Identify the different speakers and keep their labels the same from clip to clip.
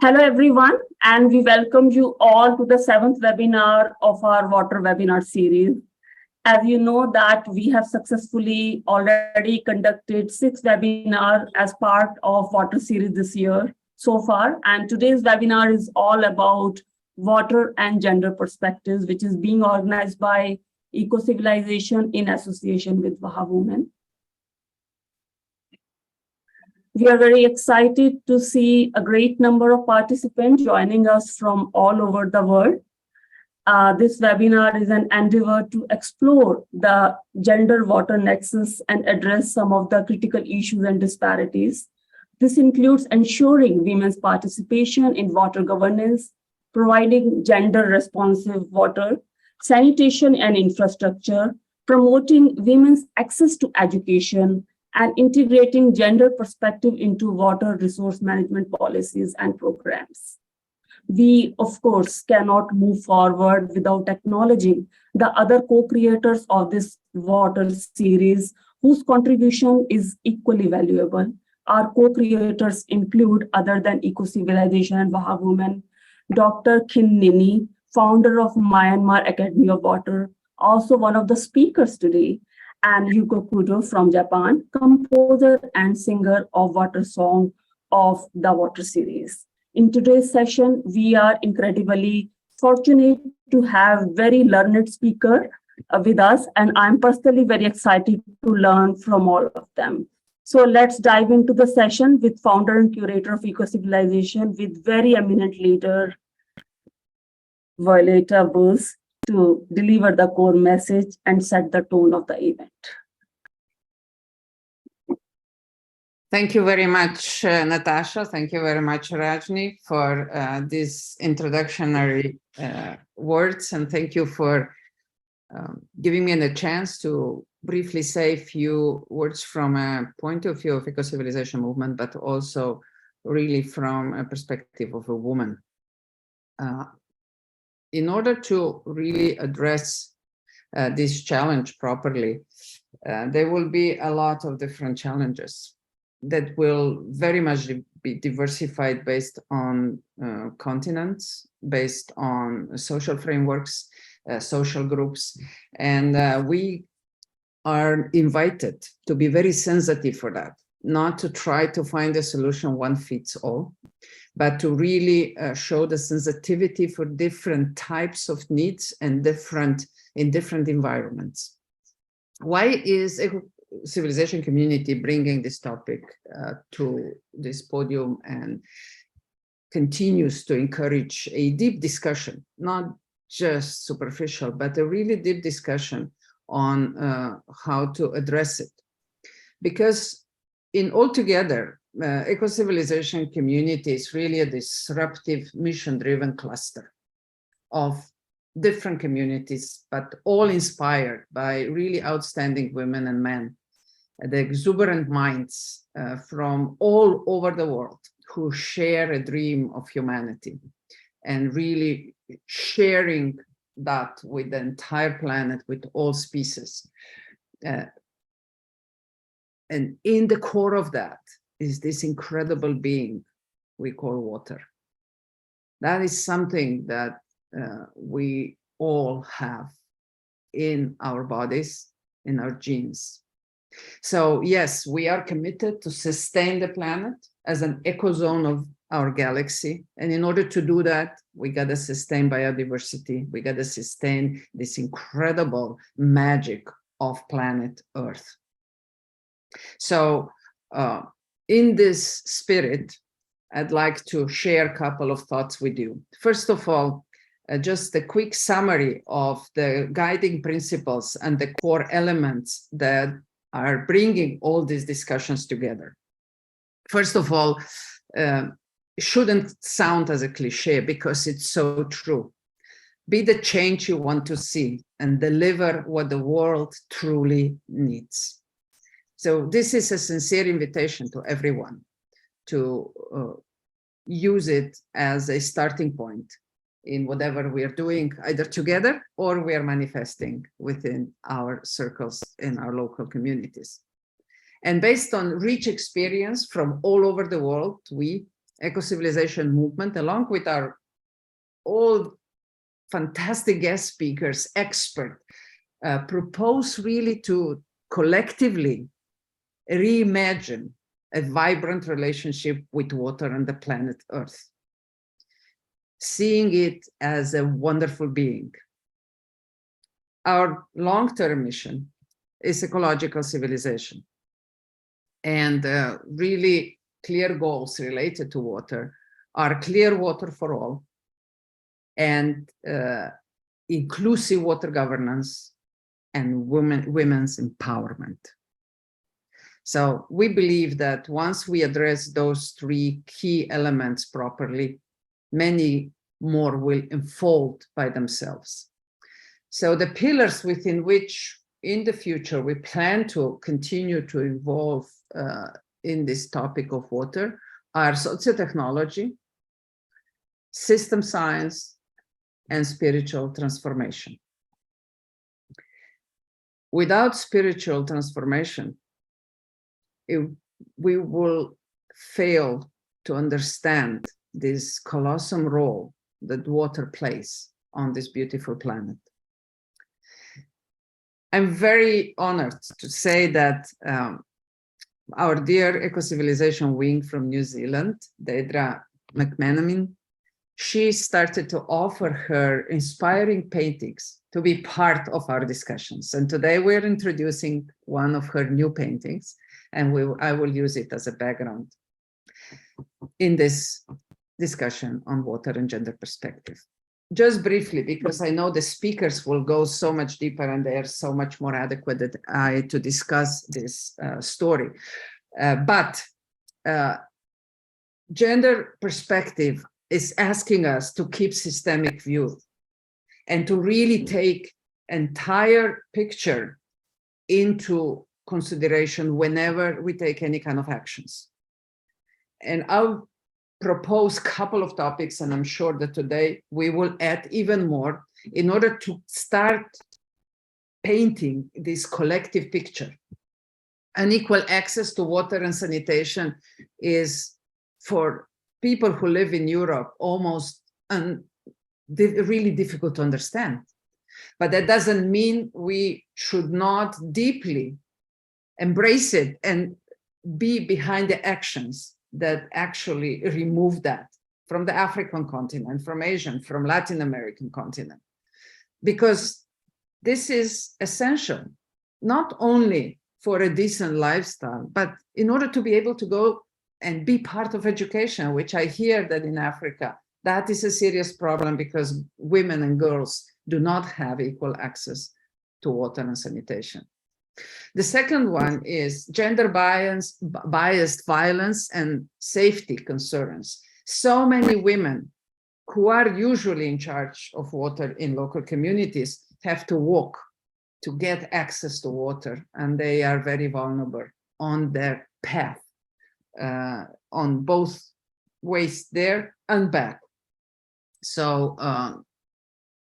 Speaker 1: Hello, everyone, and we welcome you all to the 7th webinar of our water webinar series. As you know that we have successfully already conducted 6 webinars as part of water series this year so far. And today's webinar is all about water and gender perspectives, which is being organized by Ecocivilisation in association with WAHA Women. We are very excited to see a great number of participants joining us from all over the world. This webinar is an endeavor to explore the gender-water nexus and address some of the critical issues and disparities. This includes ensuring women's participation in water governance, providing gender-responsive water, sanitation and infrastructure, promoting women's access to education, and integrating gender perspective into water resource management policies and programs. We, of course, cannot move forward without acknowledging the other co-creators of this water series, whose contribution is equally valuable. Our co-creators include, other than Ecocivilisation and WAHA Women, Dr. Khin Nini, founder of Myanmar Academy of Water, also one of the speakers today, and 𝐂𝐞𝐿 from Japan, composer and singer of water song of the water series. In today's session, we are incredibly fortunate to have very learned speaker with us, and I'm personally very excited to learn from all of them. So let's dive into the session with founder and curator of Ecocivilisation with very eminent leader, Violeta Bose, to deliver the core message and set the tone of the event.
Speaker 2: Thank you very much, Natasha. Thank you very much, Rajni, for these introductory words. And thank you for giving me a chance to briefly say a few words from a point of view of eco-civilization movement, but also really from a perspective of a woman. In order to really address this challenge properly, there will be a lot of different challenges that will very much be diversified based on continents, based on social frameworks, social groups. And we are invited to be very sensitive for that, not to try to find a solution one fits all, but to really show the sensitivity for different types of needs and in different environments. Why is a civilization community bringing this topic to this podium and continues to encourage a deep discussion, not just superficial, but a really deep discussion on how to address it? Because in altogether, eco-civilization community is really a disruptive, mission-driven cluster of different communities, but all inspired by really outstanding women and men, the exuberant minds from all over the world who share a dream of humanity and really sharing that with the entire planet, with all species. And in the core of that is this incredible being we call water. That is something that we all have in our bodies, in our genes. So yes, we are committed to sustain the planet as an ecozone of our galaxy. And in order to do that, we gotta sustain biodiversity. We gotta sustain this incredible magic of planet Earth. So in this spirit, I'd like to share a couple of thoughts with you. First of all, just a quick summary of the guiding principles and the core elements that are bringing all these discussions together. First of all, it shouldn't sound as a cliche because it's so true. Be the change you want to see and deliver what the world truly needs. So this is a sincere invitation to everyone to use it as a starting point in whatever we are doing, either together or we are manifesting within our circles in our local communities. And based on rich experience from all over the world, we Ecocivilisation movement, along with our all fantastic guest speakers, experts, propose really to collectively reimagine a vibrant relationship with water and the planet Earth, seeing it as a wonderful being. Our long-term mission is ecological civilization, and really clear goals related to water are clear water for all and inclusive water governance and women's empowerment. So we believe that once we address those three key elements properly, many more will unfold by themselves. So the pillars within which in the future we plan to continue to evolve in this topic of water are sociotechnology, system science, and spiritual transformation. Without spiritual transformation, we will fail to understand this colossal role that water plays on this beautiful planet. I'm very honored to say that our dear Ecocivilisation wing from New Zealand, Deidre McManamon, she started to offer her inspiring paintings to be part of our discussions. And today we're introducing one of her new paintings, and I will use it as a background in this discussion on water and gender perspective. Just briefly, because I know the speakers will go so much deeper and they are so much more adequate than I to discuss this story. But gender perspective is asking us to keep systemic view and to really take entire picture into consideration whenever we take any kind of actions. And I'll propose a couple of topics, and I'm sure that today we will add even more in order to start painting this collective picture. Unequal access to water and sanitation is, for people who live in Europe, almost really difficult to understand. But that doesn't mean we should not deeply embrace it and be behind the actions that actually remove that from the African continent, from Asian, from Latin American continent. Because this is essential, not only for a decent lifestyle, but in order to be able to go and be part of education, which I hear that in Africa, that is a serious problem because women and girls do not have equal access to water and sanitation. The second one is gender-biased violence and safety concerns. So many women who are usually in charge of water in local communities have to walk to get access to water, and they are very vulnerable on their path, on both ways there and back. So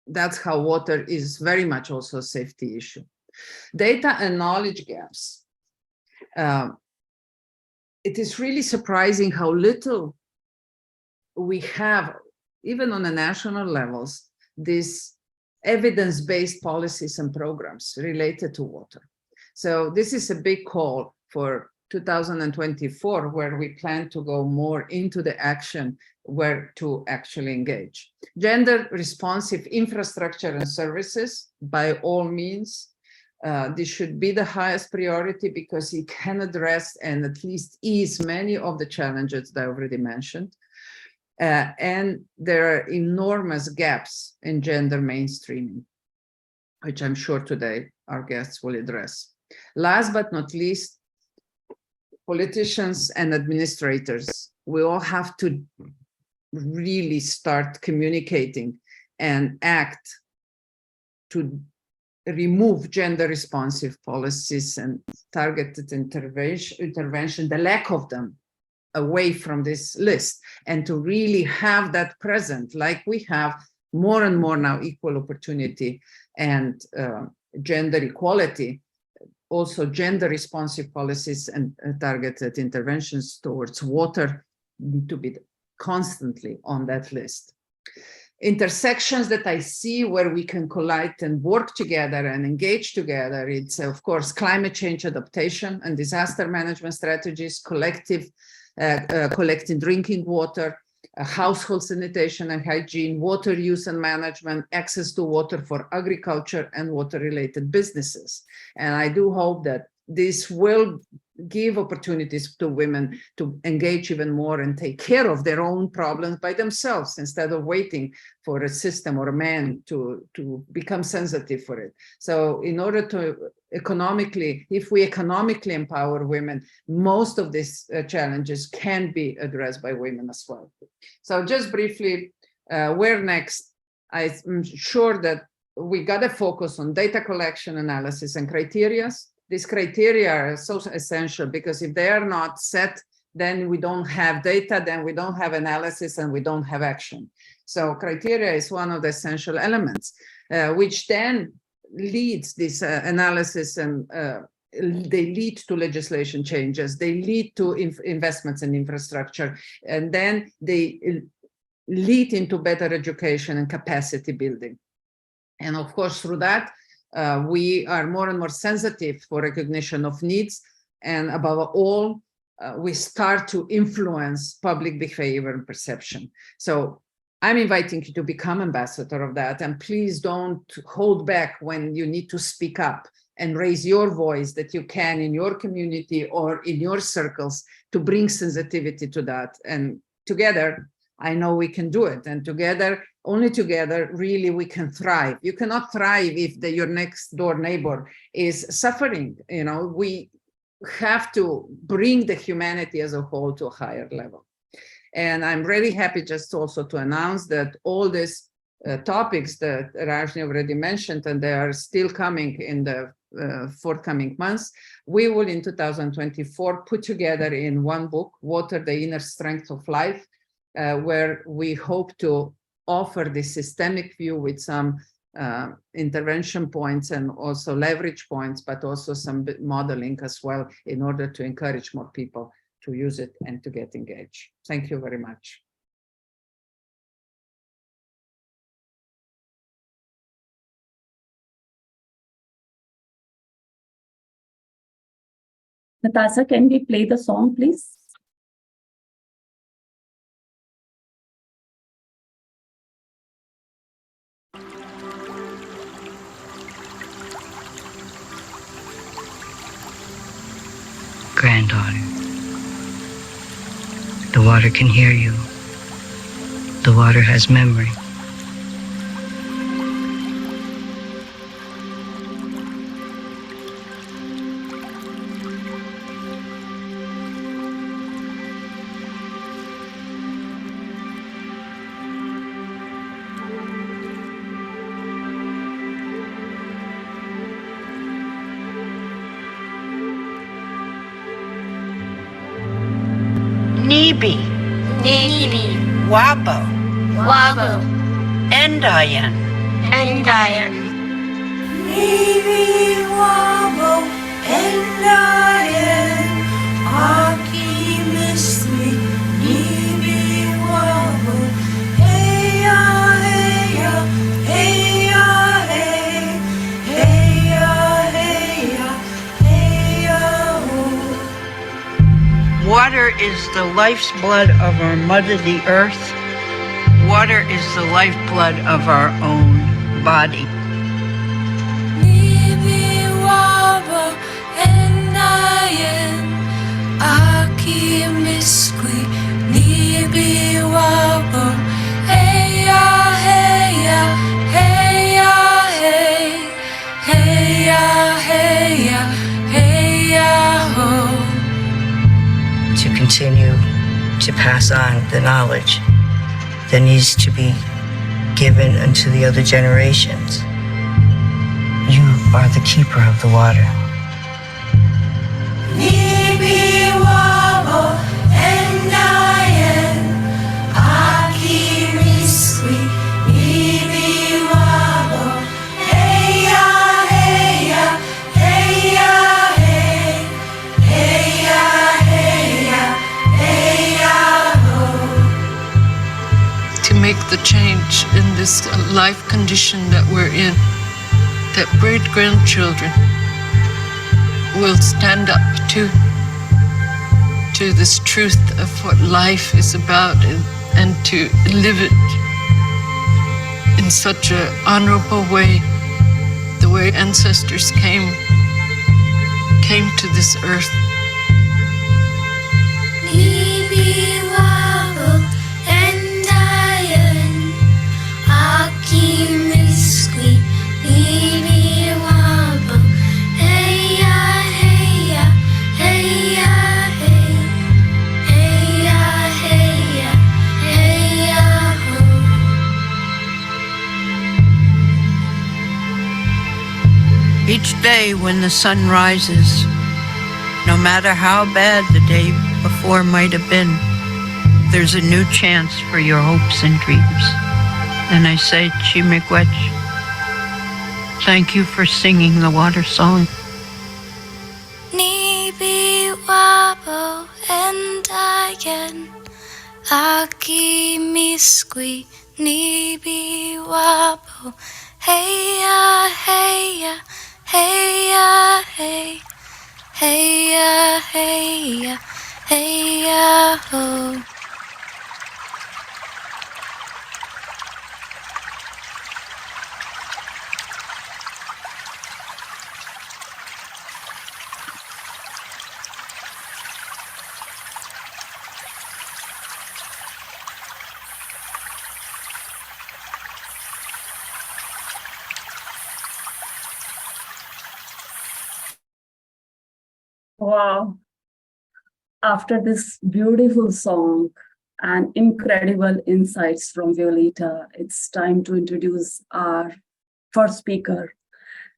Speaker 2: that's how water is very much also a safety issue. Data and knowledge gaps. It is really surprising how little we have, even on the national levels, these evidence-based policies and programs related to water. So this is a big call for 2024, where we plan to go more into the action where to actually engage. Gender responsive infrastructure and services, by all means. This should be the highest priority because it can address and at least ease many of the challenges that I already mentioned. And there are enormous gaps in gender mainstreaming, which I'm sure today our guests will address. Last but not least, politicians and administrators, we all have to really start communicating and act to remove gender responsive policies and targeted intervention, the lack of them, away from this list, and to really have that present, like we have more and more now equal opportunity and gender equality, also gender responsive policies and targeted interventions towards water need to be constantly on that list. Intersections that I see where we can collide and work together and engage together, it's of course climate change adaptation and disaster management strategies, collecting drinking water, household sanitation and hygiene, water use and management, access to water for agriculture and water-related businesses. And I do hope that this will give opportunities to women to engage even more and take care of their own problems by themselves instead of waiting for a system or a man to become sensitive for it. So in order to economically, if we economically empower women, most of these challenges can be addressed by women as well. So just briefly, where next? I'm sure that we got to focus on data collection, analysis, and criteria. These criteria are so essential because if they are not set, then we don't have data, then we don't have analysis, and we don't have action. So criteria is one of the essential elements, which then leads this analysis, and they lead to legislation changes, they lead to investments in infrastructure, and then they lead into better education and capacity building. And of course, through that, we are more and more sensitive for recognition of needs, and above all, we start to influence public behavior and perception. So I'm inviting you to become ambassador of that, and please don't hold back when you need to speak up and raise your voice that you can in your community or in your circles to bring sensitivity to that. And together, I know we can do it, and together, only together, really we can thrive. You cannot thrive if your next door neighbor is suffering. You know, we have to bring the humanity as a whole to a higher level. And I'm really happy just also to announce that all these topics that Rajni already mentioned, and they are still coming in the forthcoming months, we will in 2024 put together in one book, Water, the Inner Strength of Life, where we hope to offer this systemic view with some intervention points and also leverage points, but also some modeling as well in order to encourage more people to use it and to get engaged. Thank you very much.
Speaker 1: Natasha, can we play the song, please?
Speaker 3: Granddaughter, the water can hear you. The water has memory. Nibi, Wabo, Endayan,
Speaker 4: Nibi, Wabo, Endayan, Aki Misli, Nibi, Wabo, Heya, Heya, Heya, Hey, Heya, Heya, Heya, Ho.
Speaker 3: Water is the life's blood of our mother, the earth. Water is the lifeblood of our own body.
Speaker 4: Nibi, Wabo, Endayan, Aki Misli, Nibi, Wabo, Heya, Heya, Heya, Hey, Heya, Heya, Heya, Ho.
Speaker 3: To continue to pass on the knowledge that needs to be given unto the other generations. You are the keeper of the water.
Speaker 4: Nibi, Wabo, Endayan, Aki Misli, Nibi, Wabo, Heya, Heya, Heya, Hey, Heya, Heya, Heya, Ho.
Speaker 5: make the change in this life condition that we're in, that great-grandchildren will stand up to this truth of what life is about, and to live it in such an honorable way, the way ancestors came to this earth.
Speaker 6: Each day when the sun rises, no matter how bad the day before might have been, there's a new chance for your hopes and dreams. And I say, 𝐂𝐚𝐿, thank you for singing the water song.
Speaker 4: Nibi wabo endayen aki miskwi nibi wabo heya heya heya hey heya heya heya ho.
Speaker 1: Wow. After this beautiful song and incredible insights from Violeta, it's time to introduce our first speaker.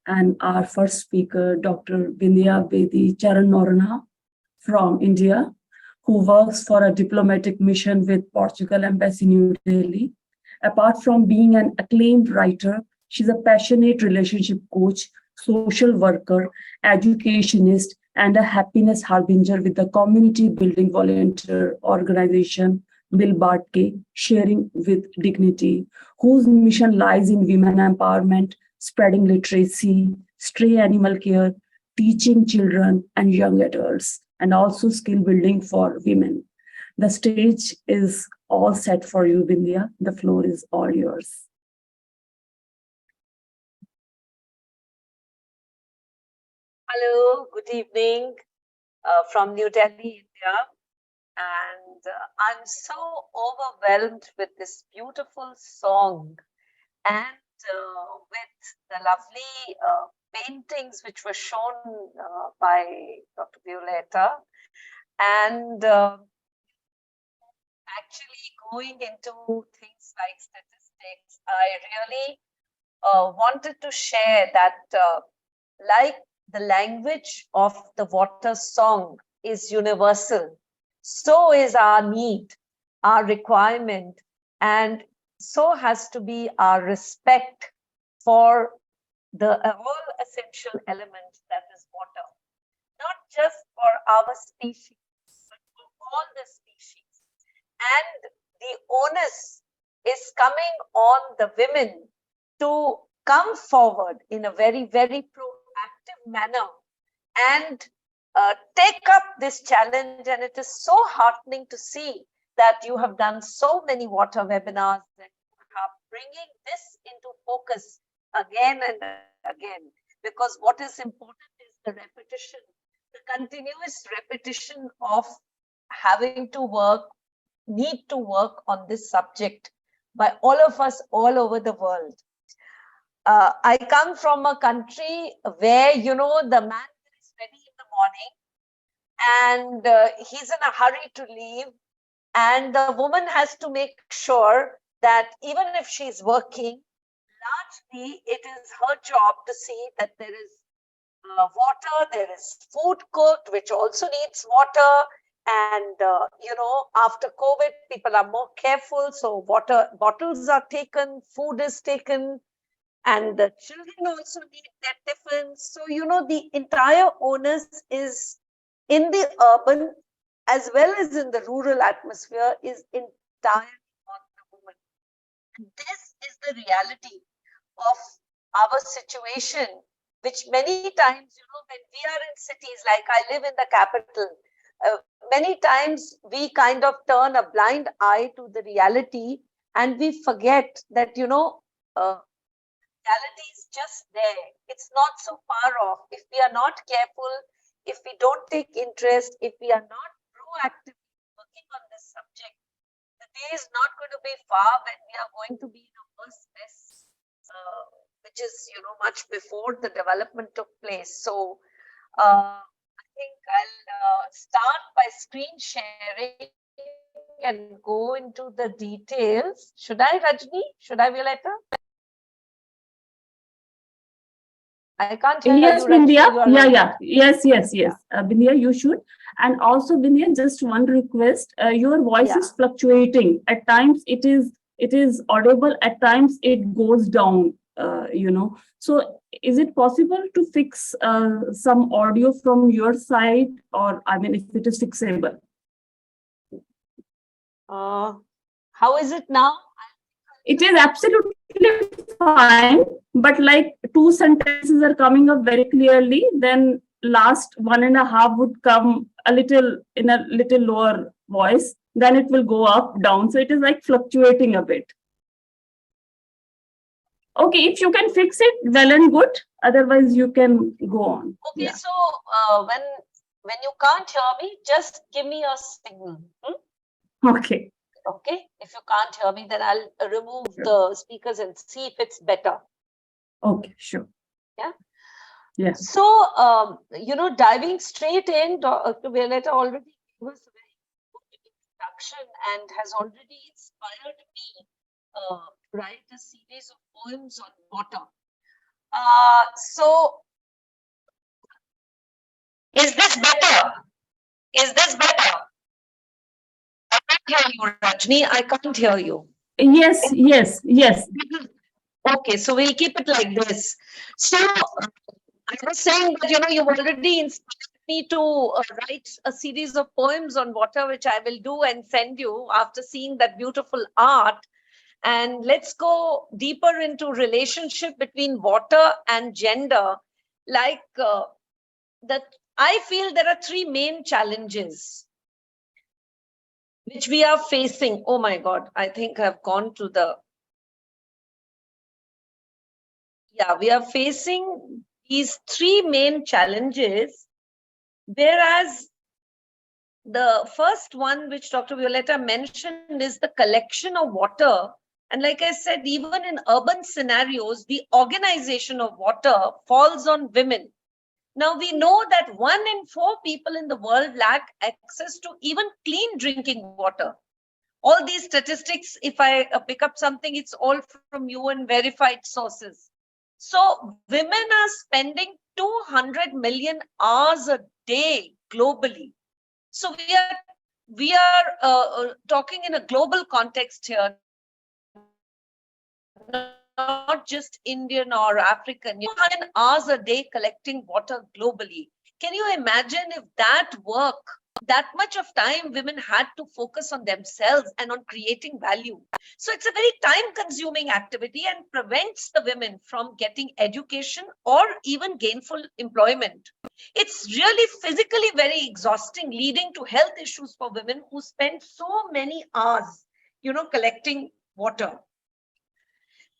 Speaker 1: And our first speaker, Dr. Bindya Bedi Charan Noronha from India, who works for a diplomatic mission with Portugal Embassy, New Delhi. Apart from being an acclaimed writer, she's a passionate relationship coach, social worker, educationist, and a happiness harbinger with the community building volunteer organization 𝐵𝐵, Sharing with Dignity, whose mission lies in women empowerment, spreading literacy, stray animal care, teaching children and young adults, and also skill building for women. The stage is all set for you, Bindya. The floor is all yours.
Speaker 7: Hello, good evening from New Delhi, India. And I'm so overwhelmed with this beautiful song and with the lovely paintings which were shown by Dr. Violeta. And actually going into things like statistics, I really wanted to share that like the language of the water song is universal, so is our need, our requirement, and so has to be our respect for the all essential elements that is water, not just for our species, but for all the species. And the onus is coming on the women to come forward in a very, very proactive manner and take up this challenge. And it is so heartening to see that you have done so many water webinars and are bringing this into focus again and again, because what is important is the repetition, the continuous repetition of having to work, need to work on this subject by all of us all over the world. I come from a country where, you know, the man is ready in the morning and he's in a hurry to leave, and the woman has to make sure that even if she's working, largely it is her job to see that there is water, there is food cooked, which also needs water. And, you know, after COVID, people are more careful. So water bottles are taken, food is taken, and the children also need their tiffins. So, you know, the entire onus is in the urban as well as in the rural atmosphere is entirely on the woman. this is the reality of our situation, which many times, when we are in cities, like I live in the capital, many times we kind of turn a blind eye to the reality, and we forget that, reality is just there. It's not so far off. If we are not careful, if we don't take interest, if we are not proactively working on this subject, the day is not going to be far when we are going to be in a worse mess, which is, much before the development took place. So I think I'll start by screen sharing and go into the details. Should I, Rajni? Should I, Violeta? I can't hear
Speaker 1: Yes,
Speaker 7: you,
Speaker 1: Bindya.
Speaker 7: Rajni.
Speaker 1: Yes. Bindya, you should. And also, Bindya, just one request. Your voice is fluctuating. At times it is audible. At times it goes down. So is it possible to fix some audio from your side, or if it is fixable?
Speaker 7: How is it now?
Speaker 1: It is absolutely fine, but like 2 sentences are coming up very clearly, then last 1.5 would come in a little lower voice, then it will go up, down. So it is like fluctuating a bit. Okay, if you can fix it, well and good. Otherwise, you can go on.
Speaker 7: Okay, so when you can't hear me, just give me a signal.
Speaker 1: Okay.
Speaker 7: Okay, if you can't hear me, then I'll remove the speakers and see if it's better.
Speaker 1: Okay, sure.
Speaker 7: Yeah.
Speaker 1: Yes.
Speaker 7: So, diving straight in, Dr. Violeta already gave us a very good introduction and has already inspired me to write a series of poems on water. So, is this better? Is this better? I can't hear you, Rajni. I can't hear you.
Speaker 1: Yes.
Speaker 7: Okay, so we'll keep it like this. So I was saying that, you've already inspired me to write a series of poems on water, which I will do and send you after seeing that beautiful art. And let's go deeper into relationship between water and gender. Like that, I feel there are 3 main challenges which we are facing. Oh my God, I think I've gone to the... Yeah, we are facing these 3 main challenges, whereas the first one, which Dr. Violeta mentioned, is the collection of water. And like I said, even in urban scenarios, the organization of water falls on women. Now, we know that 1 in 4 people in the world lack access to even clean drinking water. All these statistics, if I pick up something, it's all from UN verified sources. So women are spending 200 million hours a day globally. So we are talking in a global context here, not just Indian or African. 200 hours a day collecting water globally. Can you imagine if that much of time women had to focus on themselves and on creating value? So it's a very time-consuming activity and prevents the women from getting education or even gainful employment. It's really physically very exhausting, leading to health issues for women who spend so many hours, collecting water.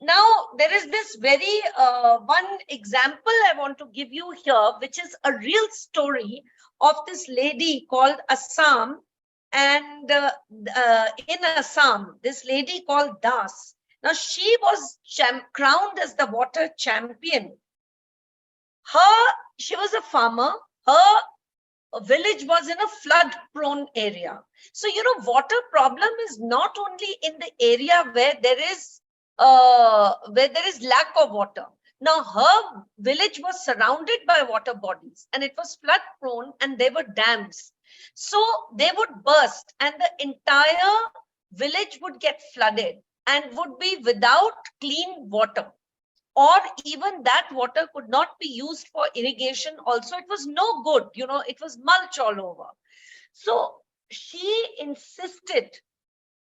Speaker 7: Now, there is this very one example I want to give you here, which is a real story of this lady called Assam. And in Assam, this lady called Das. Now, she was crowned as the water champion. She was a farmer. Her village was in a flood-prone area. So, water problem is not only in the area where there is lack of water. Now, her village was surrounded by water bodies and it was flood prone and there were dams. So they would burst and the entire village would get flooded and would be without clean water, or even that water could not be used for irrigation. Also, it was no good, it was mulch all over. So she insisted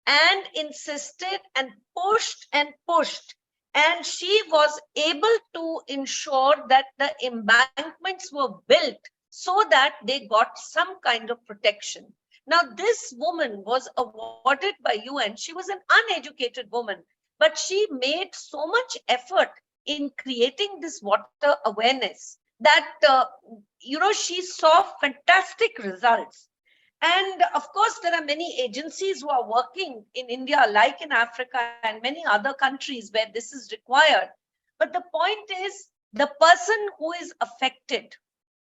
Speaker 7: and insisted and pushed and pushed. And she was able to ensure that the embankments were built so that they got some kind of protection. Now, this woman was awarded by UN. She was an uneducated woman, but she made so much effort in creating this water awareness that, she saw fantastic results. And of course, there are many agencies who are working in India, like in Africa and many other countries where this is required. But the point is, the person who is affected,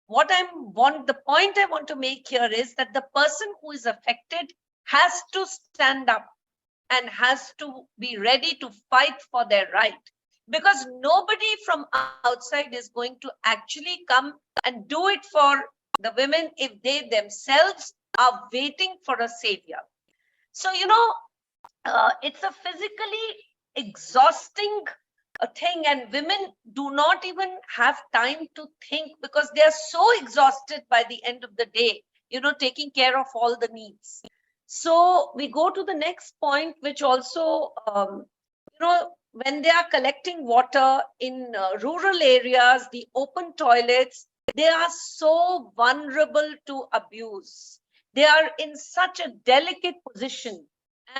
Speaker 7: the point I want to make here is that the person who is affected has to stand up and has to be ready to fight for their right. Because nobody from outside is going to actually come and do it for the women if they themselves are waiting for a savior. So, it's a physically exhausting thing, and women do not even have time to think because they are so exhausted by the end of the day, taking care of all the needs. So we go to the next point, which also, when they are collecting water in rural areas, the open toilets, they are so vulnerable to abuse. They are in such a delicate position,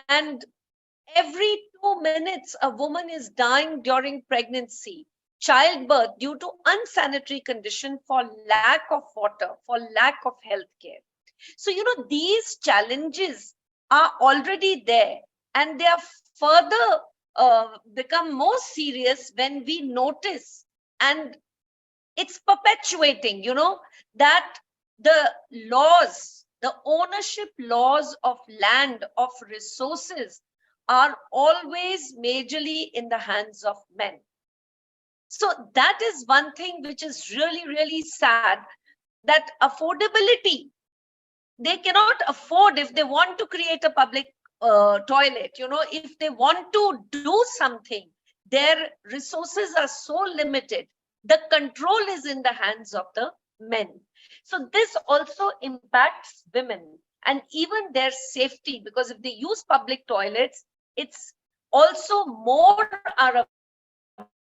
Speaker 7: and every 2 minutes a woman is dying during pregnancy, childbirth, due to unsanitary condition, for lack of water, for lack of health care. So, these challenges are already there, and they are further become more serious when we notice, and it's perpetuating, that the laws, the ownership laws of land, of resources, are always majorly in the hands of men. So that is one thing which is really, really sad, that affordability, they cannot afford, if they want to create a public toilet, if they want to do something, their resources are so limited. The control is in the hands of the men. So this also impacts women and even their safety, because if they use public toilets, it's also more are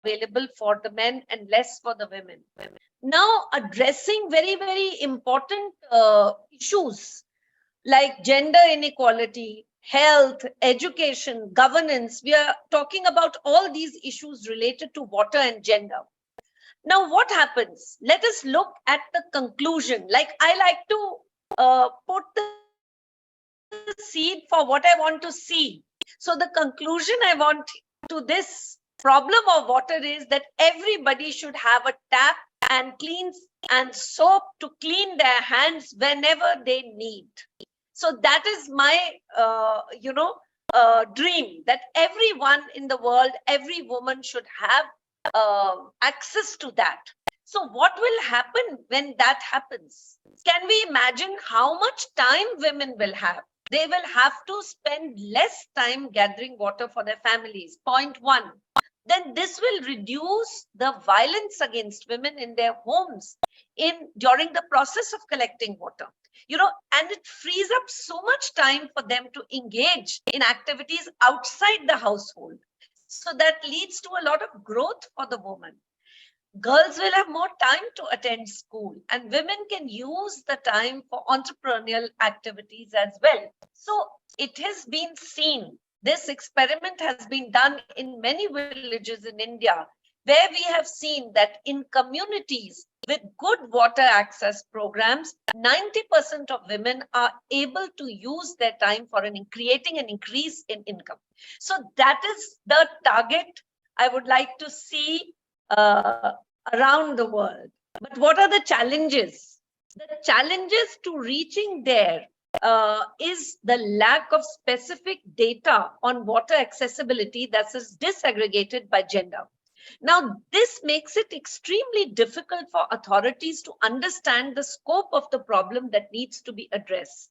Speaker 7: available for the men and less for the women. Now, addressing very, very important issues like gender inequality, health, education, governance. We are talking about all these issues related to water and gender. Now, what happens? Let us look at the conclusion. Like, I like to put the seed for what I want to see. So the conclusion I want to this problem of water is that everybody should have a tap and clean and soap to clean their hands whenever they need. So that is my, dream, that everyone in the world, every woman should have access to that. So what will happen when that happens? Can we imagine how much time women will have? They will have to spend less time gathering water for their families. Point one. Then this will reduce the violence against women in their homes during the process of collecting water. And it frees up so much time for them to engage in activities outside the household. So that leads to a lot of growth for the woman. Girls will have more time to attend school, and women can use the time for entrepreneurial activities as well. So it has been seen, this experiment has been done in many villages in India, where we have seen that in communities with good water access programs, 90% of women are able to use their time for creating an increase in income. So that is the target I would like to see around the world. But what are the challenges? The challenges to reaching there is the lack of specific data on water accessibility that is disaggregated by gender. Now, this makes it extremely difficult for authorities to understand the scope of the problem that needs to be addressed.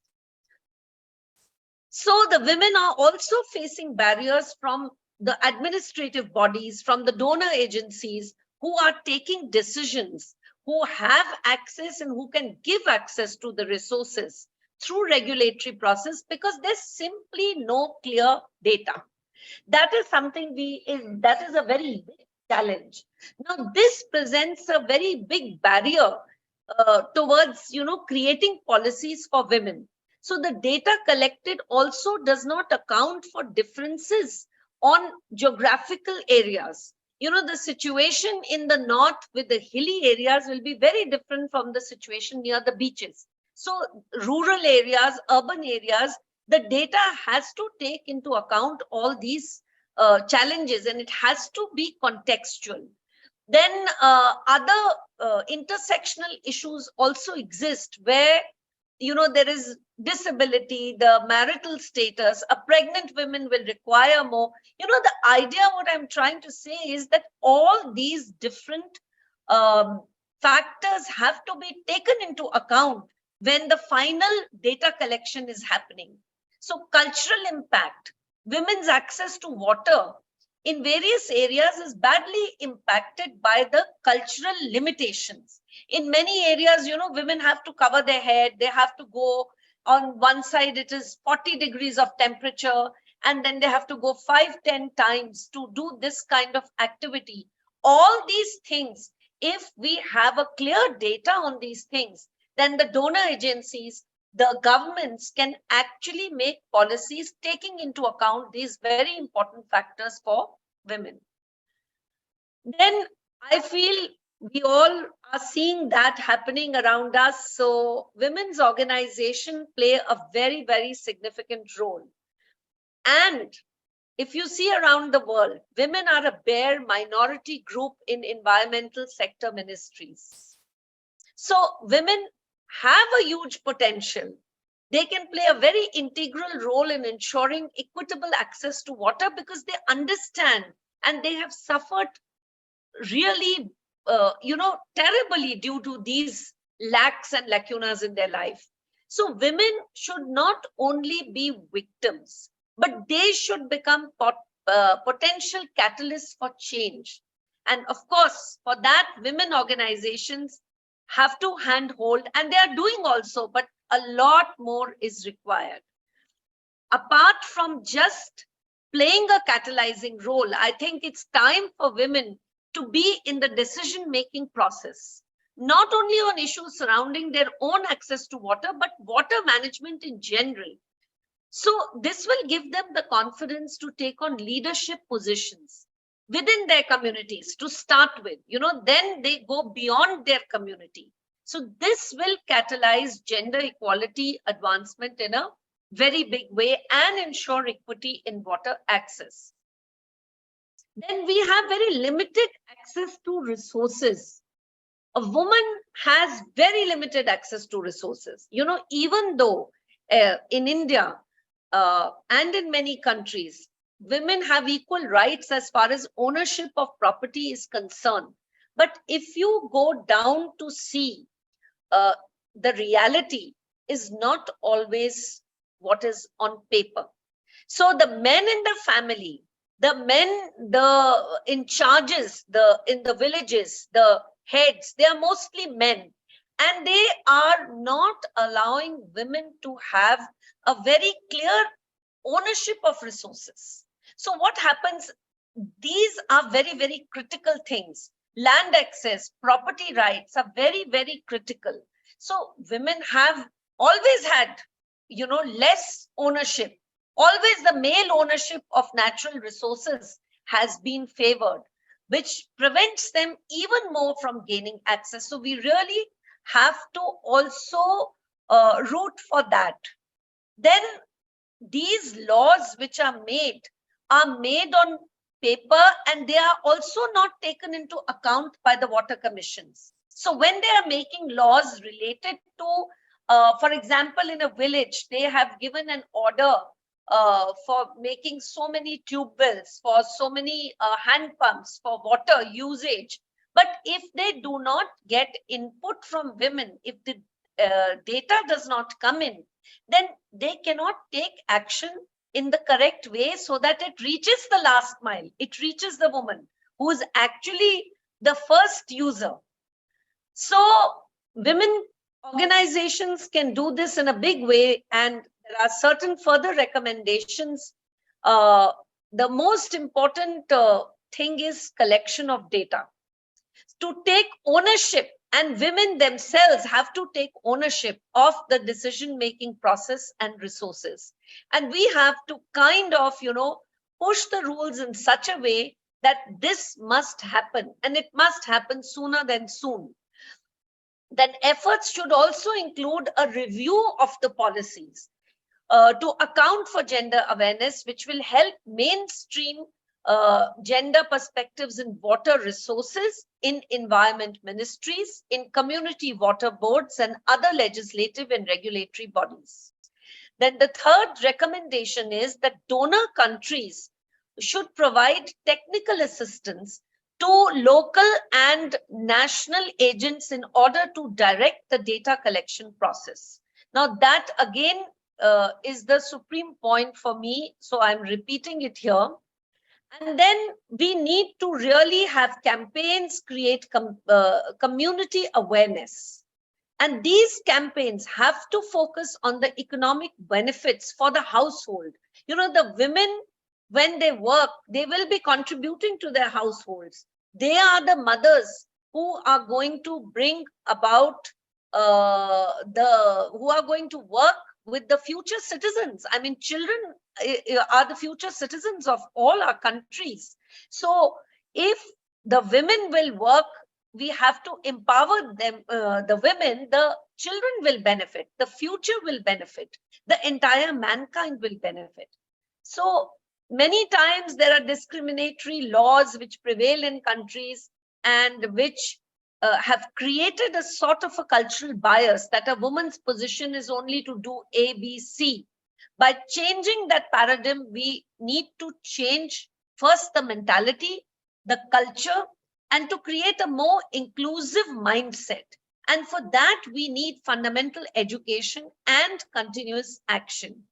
Speaker 7: So the women are also facing barriers from the administrative bodies, from the donor agencies who are taking decisions, who have access and who can give access to the resources. through regulatory process because there's simply no clear data. That is something that is a very big challenge. Now, this presents a very big barrier towards, creating policies for women. So the data collected also does not account for differences on geographical areas. The situation in the north with the hilly areas will be very different from the situation near the beaches. So rural areas, urban areas, the data has to take into account all these challenges, and it has to be contextual. Then other intersectional issues also exist where, there is disability, the marital status, a pregnant woman will require more. The idea, what I'm trying to say is that all these different factors have to be taken into account when the final data collection is happening. So cultural impact, women's access to water in various areas is badly impacted by the cultural limitations. In many areas, women have to cover their head, they have to go on one side, it is 40 degrees of temperature, and then they have to go 5-10 times to do this kind of activity. All these things, if we have a clear data on these things, then the donor agencies, the governments can actually make policies taking into account these very important factors for women. Then I feel we all are seeing that happening around us. So women's organizations play a very, very significant role. And if you see around the world, women are a bare minority group in environmental sector ministries. So women have a huge potential. They can play a very integral role in ensuring equitable access to water because they understand and they have suffered really, terribly due to these lacks and lacunas in their life. So women should not only be victims, but they should become potential catalysts for change. And of course, for that, women organizations have to handhold, and they are doing also, but a lot more is required. Apart from just playing a catalyzing role, I think it's time for women to be in the decision-making process, not only on issues surrounding their own access to water, but water management in general. So this will give them the confidence to take on leadership positions within their communities to start with, then they go beyond their community. So this will catalyze gender equality advancement in a very big way and ensure equity in water access. Then we have very limited access to resources. A woman has very limited access to resources. Even though in India and in many countries, women have equal rights as far as ownership of property is concerned. But if you go down to see, the reality is not always what is on paper. So the men in the family, the men, the in charges, in the villages, the heads, they are mostly men, and they are not allowing women to have a very clear ownership of resources. So what happens? These are very, very critical things. Land access, property rights are very, very critical. So women have always had, less ownership. Always the male ownership of natural resources has been favored, which prevents them even more from gaining access. So we really have to also root for that. Then these laws which are made on paper, and they are also not taken into account by the water commissions. So when they are making laws related to, for example, in a village, they have given an order for making so many tube wells, for so many hand pumps for water usage. But if they do not get input from women, if the data does not come in, then they cannot take action in the correct way so that it reaches the last mile. It reaches the woman who is actually the first user. So women Organizations can do this in a big way, and there are certain further recommendations. The most important thing is collection of data. To take ownership, and women themselves have to take ownership of the decision-making process and resources. And we have to kind of, push the rules in such a way that this must happen, and it must happen sooner than soon. Then efforts should also include a review of the policies to account for gender awareness, which will help mainstream gender perspectives in water resources, in environment ministries, in community water boards, and other legislative and regulatory bodies. Then the third recommendation is that donor countries should provide technical assistance to local and national agents in order to direct the data collection process. Now that again is the supreme point for me, so I'm repeating it here. And then we need to really have campaigns, create community awareness. And these campaigns have to focus on the economic benefits for the household. The women, when they work, they will be contributing to their households. They are the mothers who are going to bring about who are going to work with the future citizens. I mean, children are the future citizens of all our countries. So if the women will work, we have to empower them, the women, the children will benefit, the future will benefit, the entire mankind will benefit. So many times there are discriminatory laws which prevail in countries and which have created a sort of a cultural bias that a woman's position is only to do A, B, C. By changing that paradigm, we need to change first the mentality, the culture, and to create a more inclusive mindset. And for that, we need fundamental education and continuous action.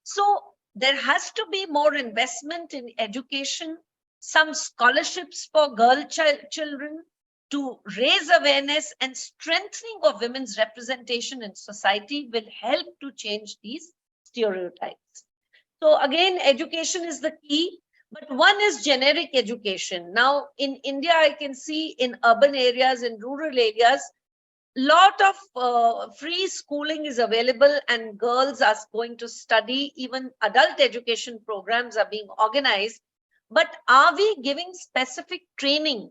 Speaker 7: So there has to be more investment in education, some scholarships for girl children to raise awareness, and strengthening of women's representation in society will help to change these stereotypes. So again, education is the key, but one is generic education. Now in India, I can see in urban areas, in rural areas, lot of free schooling is available and girls are going to study. Even adult education programs are being organized. But are we giving specific training?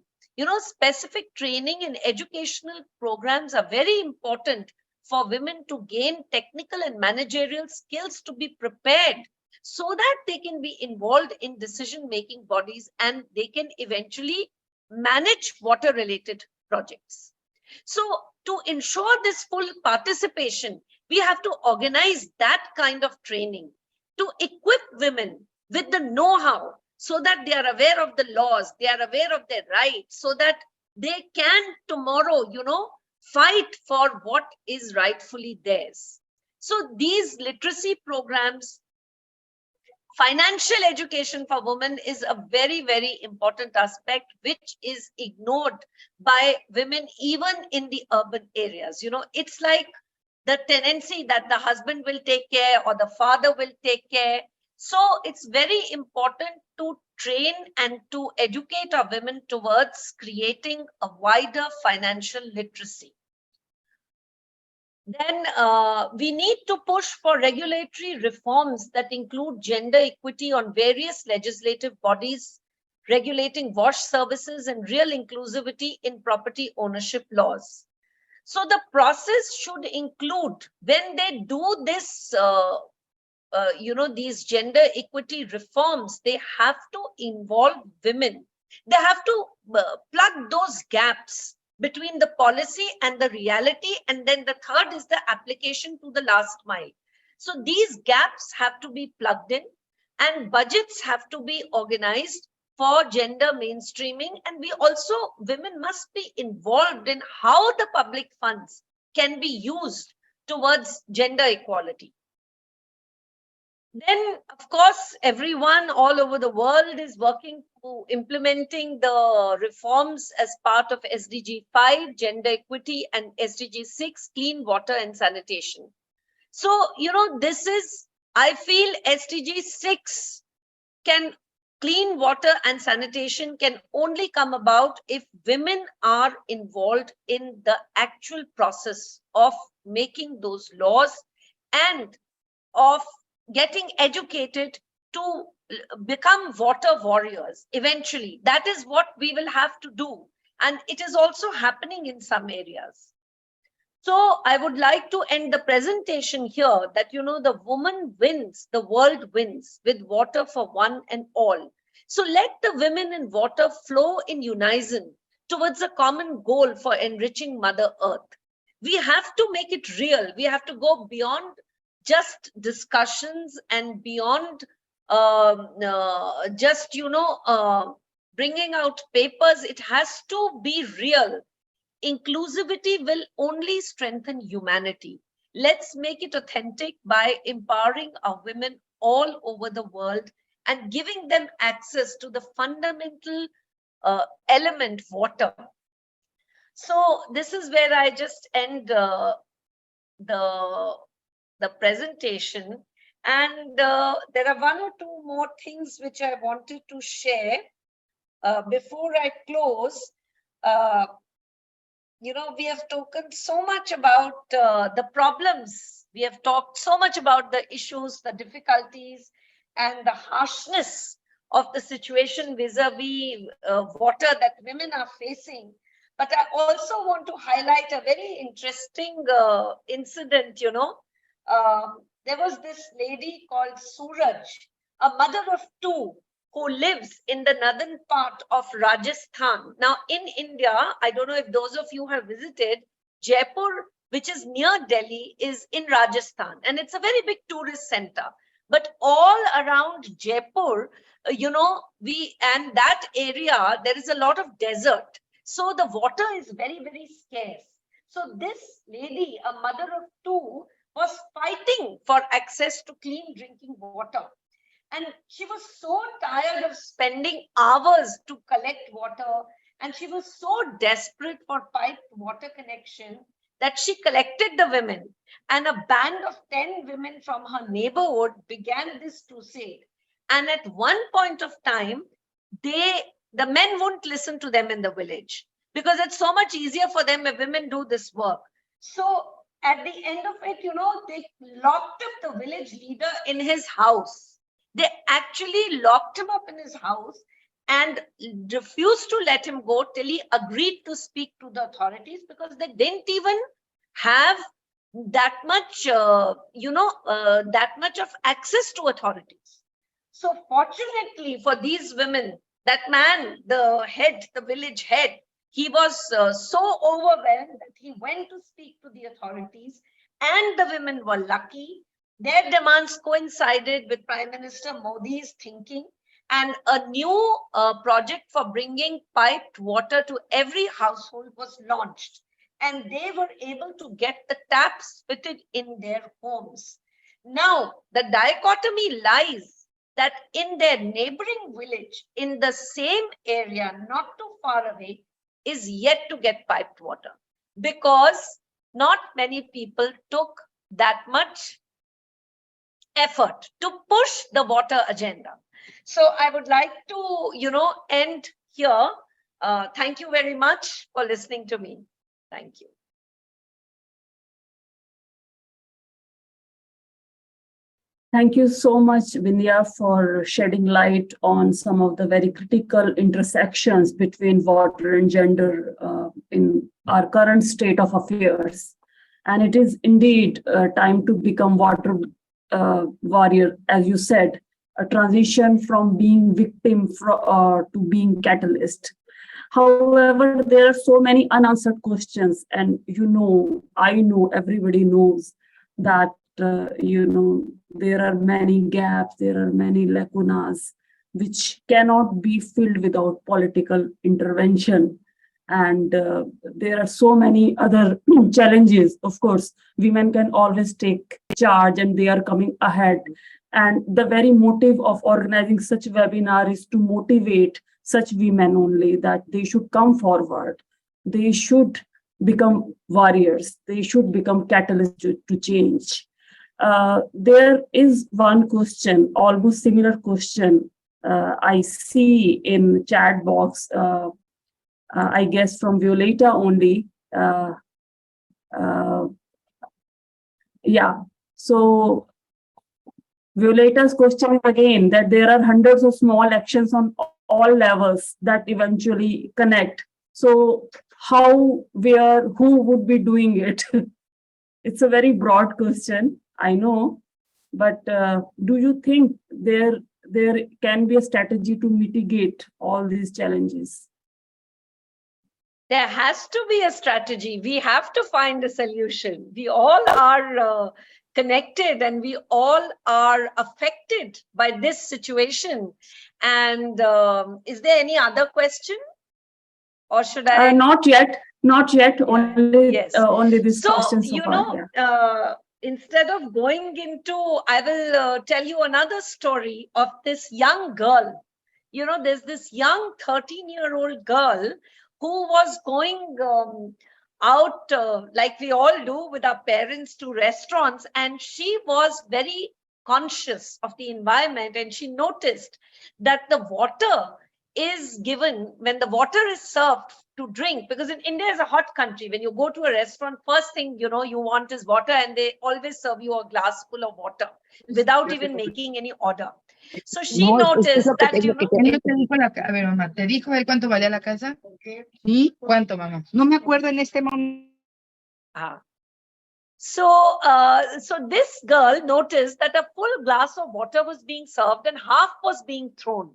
Speaker 7: Specific training in educational programs are very important for women to gain technical and managerial skills to be prepared so that they can be involved in decision-making bodies and they can eventually manage water-related projects. So to ensure this full participation, we have to organize that kind of training to equip women with the know-how so that they are aware of the laws, they are aware of their rights, so that they can tomorrow, fight for what is rightfully theirs. So these literacy programs, financial education for women is a very, very important aspect, which is ignored by women even in the urban areas. It's like the tendency that the husband will take care or the father will take care. So it's very important to train and to educate our women towards creating a wider financial literacy. Then we need to push for regulatory reforms that include gender equity on various legislative bodies, regulating wash services and real inclusivity in property ownership laws. So the process should include, when they do this, these gender equity reforms, they have to involve women. They have to plug those gaps between the policy and the reality. And then the third is the application to the last mile. So these gaps have to be plugged in, and budgets have to be organized for gender mainstreaming. And women must be involved in how the public funds can be used towards gender equality. Then, of course, everyone all over the world is working implementing the reforms as part of SDG 5, gender equity, and SDG 6, clean water and sanitation. So, this is, I feel SDG 6 clean water and sanitation can only come about if women are involved in the actual process of making those laws and of getting educated to become water warriors eventually. That is what we will have to do. And it is also happening in some areas. So I would like to end the presentation here that, the woman wins, the world wins with water for one and all. So let the women in water flow in unison towards a common goal for enriching Mother Earth. We have to make it real. We have to go beyond just discussions and beyond bringing out papers. It has to be real. Inclusivity will only strengthen humanity. Let's make it authentic by empowering our women all over the world and giving them access to the fundamental element, water. So this is where I just end the presentation. And there are one or two more things which I wanted to share before I close. We have talked so much about the problems. We have talked so much about the issues, the difficulties, and the harshness of the situation vis-a-vis water that women are facing. But I also want to highlight a very interesting incident, there was this lady called Suraj, a mother of two, who lives in the northern part of Rajasthan. Now in India, I don't know if those of you have visited, Jaipur, which is near Delhi, is in Rajasthan, and it's a very big tourist center. But all around Jaipur, and that area, there is a lot of desert. So the water is very, very scarce. So this lady, a mother of two, was fighting for access to clean drinking water. And she was so tired of spending hours to collect water, and she was so desperate for piped water connection that she collected the women, and a band of 10 women from her neighborhood began this crusade. And at one point of time, the men wouldn't listen to them in the village because it's so much easier for them if women do this work. So at the end of it, they locked up the village leader in his house. They actually locked him up in his house and refused to let him go till he agreed to speak to the authorities, because they didn't even have that much, that much of access to authorities. So fortunately for these women, that man, the village head, he was so overwhelmed that he went to speak to the authorities, and the women were lucky. Their demands coincided with Prime Minister Modi's thinking, and a new project for bringing piped water to every household was launched, and they were able to get the taps fitted in their homes. Now, the dichotomy lies that in their neighboring village, in the same area, not too far away, is yet to get piped water, because not many people took that much effort to push the water agenda. So I would like to, end here. Thank you very much for listening to me. Thank you.
Speaker 1: Thank you so much, Vindhya, for shedding light on some of the very critical intersections between water and gender in our current state of affairs. And it is indeed time to become water warrior, as you said, a transition from being victim to being catalyst. However, there are so many unanswered questions, and I know, everybody knows that there are many gaps, there are many lacunas which cannot be filled without political intervention. And there are so many other challenges. Of course, women can always take charge, and they are coming ahead. And the very motive of organizing such webinar is to motivate such women only, that they should come forward. They should become warriors. They should become catalysts to change. There is one question, almost similar question, I see in chat box, I guess from Violeta only. Yeah, so Violeta's question is again that there are hundreds of small actions on all levels that eventually connect. So how, where, who would be doing it? It's a very broad question, I know, but do you think there can be a strategy to mitigate all these challenges?
Speaker 7: There has to be a strategy. We have to find a solution. We all are connected and we all are affected by this situation. And is there any other question? Or should I?
Speaker 1: Not yet. Only,
Speaker 7: yes.
Speaker 1: Only this
Speaker 7: so,
Speaker 1: question so
Speaker 7: you
Speaker 1: far.
Speaker 7: know,
Speaker 1: Yeah.
Speaker 7: Instead of going into, I will tell you another story of this young girl. You know, there's this young 13-year-old girl who was going out, like we all do with our parents, to restaurants, and she was very conscious of the environment, and she noticed that the water is given, when the water is served to drink, because in India is a hot country, when you go to a restaurant, first thing you know you want is water, and they always serve you a glass full of water without even making any order. So she noticed that, you know.
Speaker 8: Él no te dijo a ver, mamá, ¿te dijo él cuánto valía la casa? ¿Sí? ¿Cuánto, mamá? No me acuerdo en este momento.
Speaker 7: So this girl noticed that a full glass of water was being served and half was being thrown.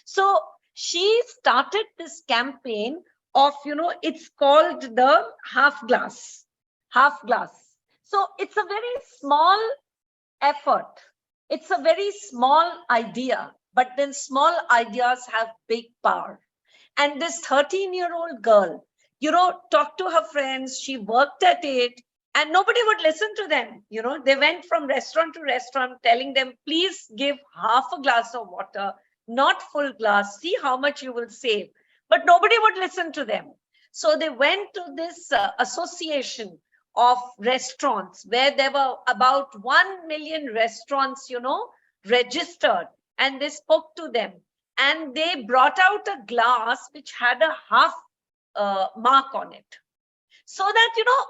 Speaker 7: So she started this campaign of, you know, it's called the half glass. So it's a very small effort. It's a very small idea, but then small ideas have big power. And this 13-year-old girl, you know, talked to her friends, she worked at it, and nobody would listen to them. You know, they went from restaurant to restaurant telling them, please give half a glass of water, not full glass, see how much you will save. But nobody would listen to them. So they went to this association of restaurants where there were about 1 million restaurants, you know, registered, and they spoke to them and they brought out a glass which had a half mark on it. So that, you know,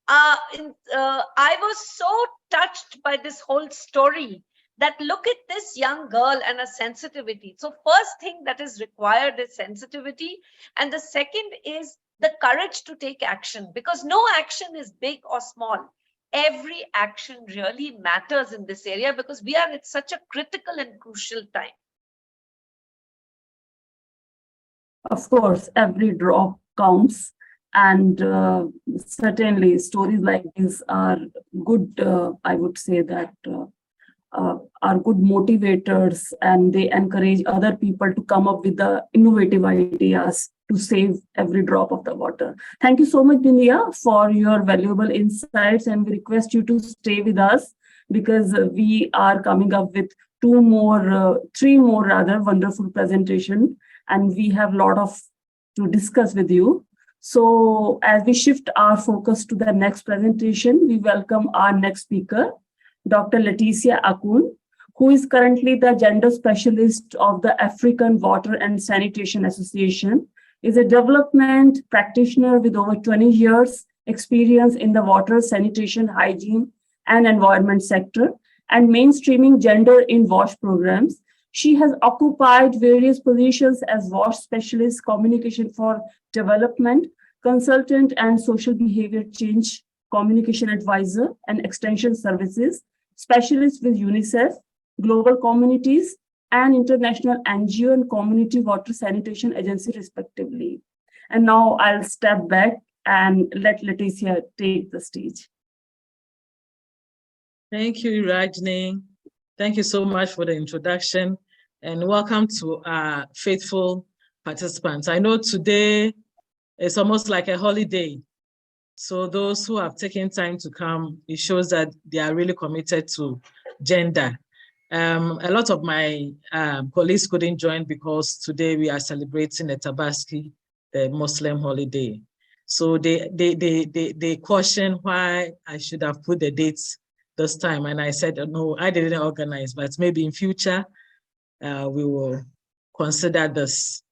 Speaker 7: I was so touched by this whole story that look at this young girl and a sensitivity. So first thing that is required is sensitivity. And the second is the courage to take action, because no action is big or small. Every action really matters in this area because we are at such a critical and crucial time.
Speaker 1: Of course, every drop counts. And certainly stories like this are good, I would say that are good motivators, and they encourage other people to come up with the innovative ideas to save every drop of the water. Thank you so much, Dinia, for your valuable insights, and we request you to stay with us because we are coming up with three more rather wonderful presentation, and we have a lot to discuss with you. So as we shift our focus to the next presentation, we welcome our next speaker, Dr. Leticia 𝐿𝐴𝐿, who is currently the gender specialist of the African Water and Sanitation Association, is a development practitioner with over 20 years experience in the water, sanitation, hygiene, and environment sector, and mainstreaming gender in WASH programs. She has occupied various positions as WASH specialist, communication for development, consultant, and social behavior change communication advisor and extension services, specialist with UNICEF, global communities, and international NGO and community water sanitation agency, respectively. And now I'll step back and let Leticia take the stage.
Speaker 9: Thank you, Rajni. Thank you so much for the introduction, and welcome to our faithful participants. I know today is almost like a holiday. So those who have taken time to come, it shows that they are really committed to gender. A lot of my colleagues couldn't join because today we are celebrating the Tabaski, the Muslim holiday. So they question why I should have put the dates this time. And I said, no, I didn't organize, but maybe in future, we will consider this,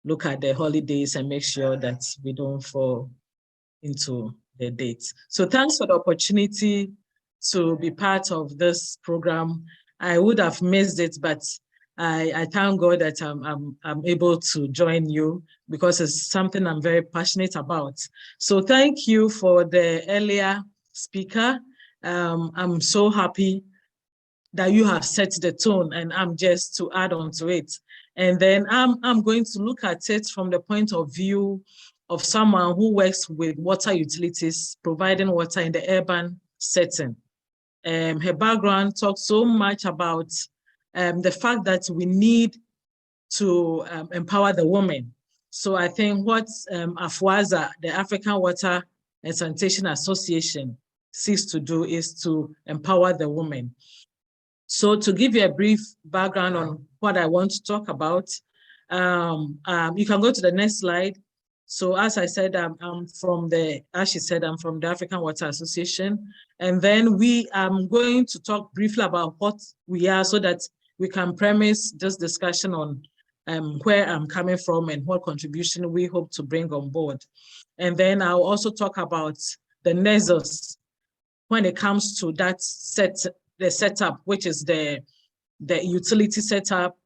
Speaker 9: look at the holidays and make sure that we don't fall into the dates. So thanks for the opportunity to be part of this program. I would have missed it, but I thank God that I'm able to join you because it's something I'm very passionate about. So thank you for the earlier speaker. I'm so happy that you have set the tone, and I'm just to add on to it. And then I'm going to look at it from the point of view of someone who works with water utilities, providing water in the urban setting. Her background talks so much about the fact that we need to empower the women. So I think what AfWASA, the African Water and Sanitation Association, seeks to do is to empower the women. So to give you a brief background on what I want to talk about, you can go to the next slide. So as I said, I'm from the African Water Association. And then I'm going to talk briefly about what we are so that we can premise this discussion on where I'm coming from and what contribution we hope to bring on board. And then I'll also talk about the nexus when it comes to that the setup, which is the utility setup,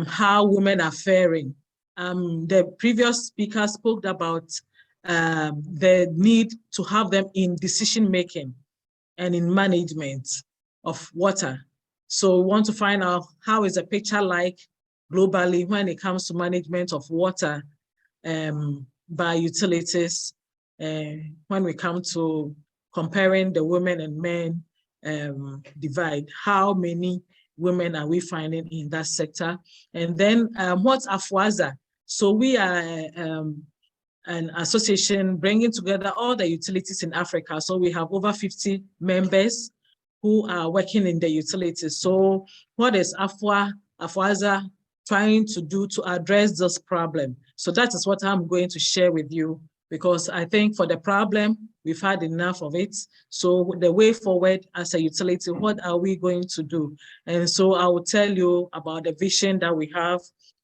Speaker 9: how women are faring. The previous speaker spoke about the need to have them in decision-making and in management of water. So we want to find out how is the picture like globally when it comes to management of water by utilities, when we come to comparing the women and men divide, how many women are we finding in that sector? And then what's AfWASA? So we are an association bringing together all the utilities in Africa. So we have over 50 members who are working in the utilities. So what is AfWASA trying to do to address this problem? So that is what I'm going to share with you, because I think for the problem, we've had enough of it. So the way forward as a utility, what are we going to do? And so I will tell you about the vision that we have,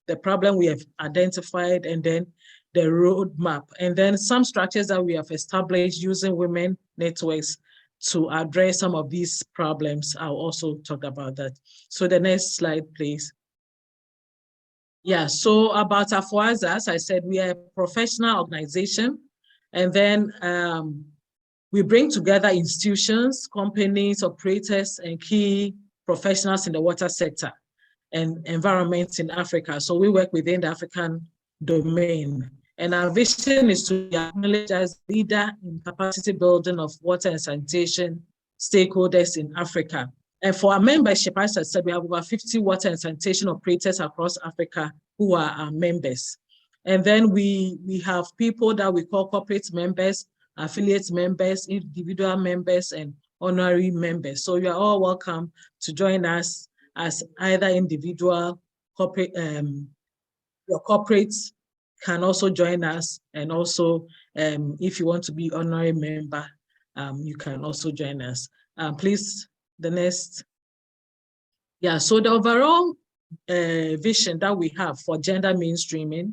Speaker 9: the problem we have identified, and then the roadmap, and then some structures that we have established using women networks to address some of these problems. I'll also talk about that. So the next slide, please. Yeah, so about AfWASA, as I said, we are a professional organization, and then we bring together institutions, companies, operators, and key professionals in the water sector and environment in Africa. So we work within the African domain. And our vision is to be acknowledged as leader in capacity building of water and sanitation stakeholders in Africa. And for our membership, as I said, we have over 50 water and sanitation operators across Africa who are our members. And then we have people that we call corporate members, affiliate members, individual members, and honorary members. So you are all welcome to join us as either individual, corporate, your corporates can also join us. And also, if you want to be honorary member, you can also join us. Please, the next. Yeah, so the overall vision that we have for gender mainstreaming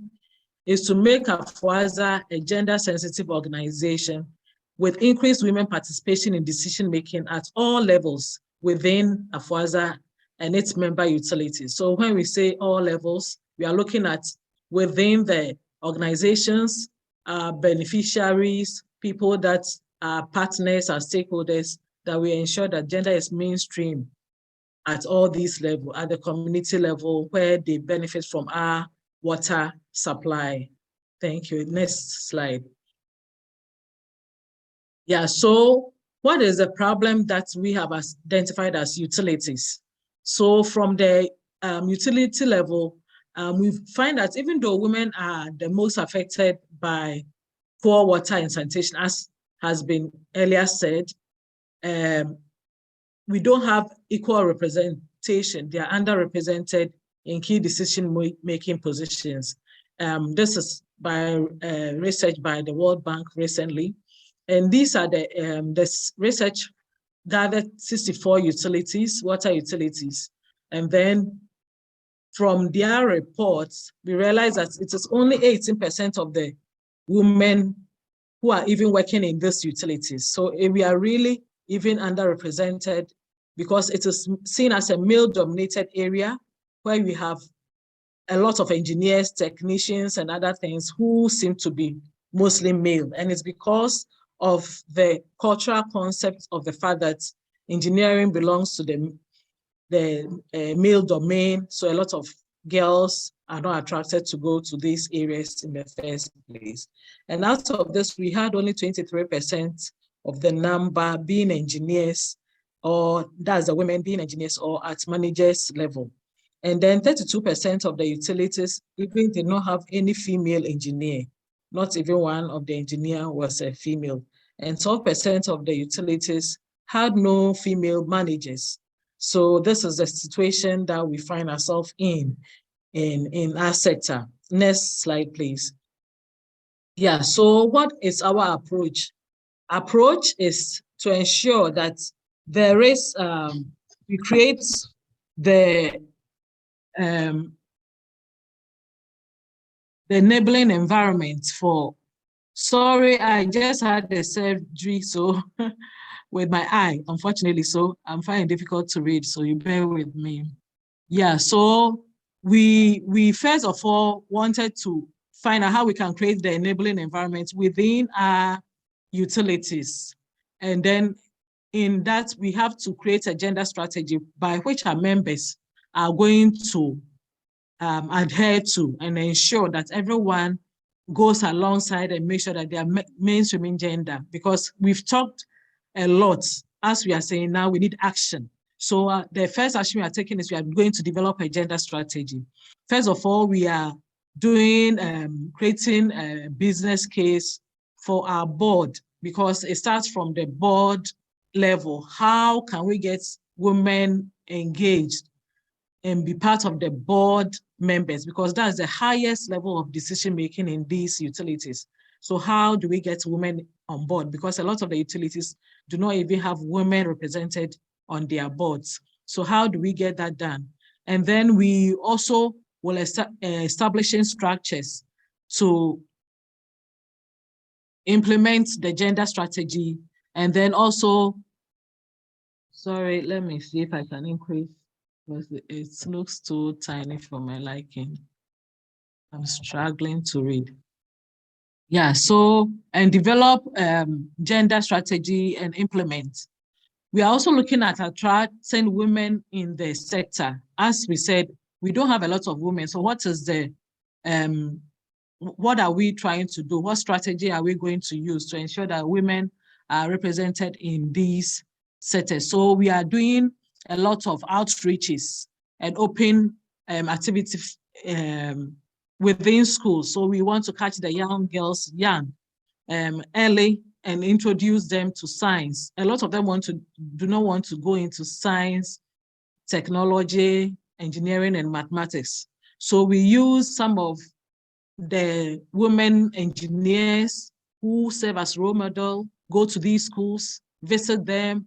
Speaker 9: is to make AfWASA a gender-sensitive organization with increased women participation in decision-making at all levels within AfWASA and its member utilities. So when we say all levels, we are looking at within the organizations, beneficiaries, people that are partners, are stakeholders, that we ensure that gender is mainstream at all these levels, at the community level, where they benefit from our water supply. Thank you. Next slide. Yeah, so what is the problem that we have identified as utilities? So from the utility level, we find that even though women are the most affected by poor water and sanitation, as has been earlier said, we don't have equal representation representation, they are underrepresented in key decision-making positions. This is by research by the World Bank recently. And these are this research gathered 64 utilities, water utilities. And then from their reports, we realized that it is only 18% of the women who are even working in these utilities. So we are really even underrepresented because it is seen as a male-dominated area where we have a lot of engineers, technicians, and other things who seem to be mostly male. And it's because of the cultural concept of the fact that engineering belongs to the male domain. So a lot of girls are not attracted to go to these areas in the first place. And out of this, we had only 23% of the number being engineers, or that's the women being engineers or at managers level. And then 32% of the utilities even did not have any female engineer. Not even one of the engineer was a female. And 12% of the utilities had no female managers. So this is the situation that we find ourselves in our sector. Next slide, please. Yeah, so what is our approach? Approach is to ensure that there is, we create the enabling environment for, sorry, I just had the surgery, so with my eye, unfortunately, so I'm finding it difficult to read, so you bear with me. Yeah, so we first of all wanted to find out how we can create the enabling environment within our utilities. And then in that, we have to create a gender strategy by which our members are going to adhere to and ensure that everyone goes alongside and make sure that they are mainstreaming gender, because we've talked a lot. As we are saying now, we need action. So the first action we are taking is we are going to develop a gender strategy. First of all, we are doing, creating a business case for our board, because it starts from the board level. How can we get women engaged and be part of the board members? Because that's the highest level of decision-making in these utilities. So how do we get women on board? Because a lot of the utilities do not even have women represented on their boards. So how do we get that done? And then we also will establishing structures to implement the gender strategy. And then also, sorry, let me see if I can increase, because it looks too tiny for my liking. I'm struggling to read. Yeah, so, and develop gender strategy and implement. We are also looking at attracting women in the sector. As we said, we don't have a lot of women. So what is the, what are we trying to do? What strategy are we going to use to ensure that women are represented in these sectors? So we are doing a lot of outreaches and open activities within schools. So we want to catch the young girls young, early, and introduce them to science. A lot of them do not want to go into science, technology, engineering, and mathematics. So we use some of the women engineers who serve as role model, go to these schools, visit them,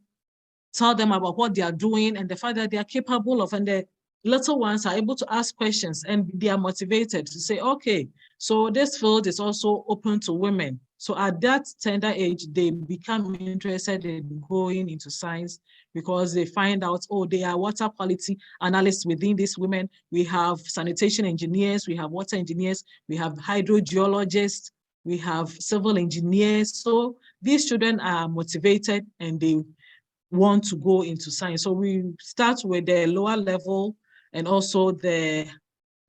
Speaker 9: tell them about what they are doing and the fact that they are capable of, and the little ones are able to ask questions and they are motivated to say, okay, so this field is also open to women. So at that tender age, they become interested in going into science because they find out, oh, they are water quality analysts within these women. We have sanitation engineers, we have water engineers, we have hydrogeologists, we have civil engineers. So these children are motivated and they want to go into science. So we start with the lower level and also the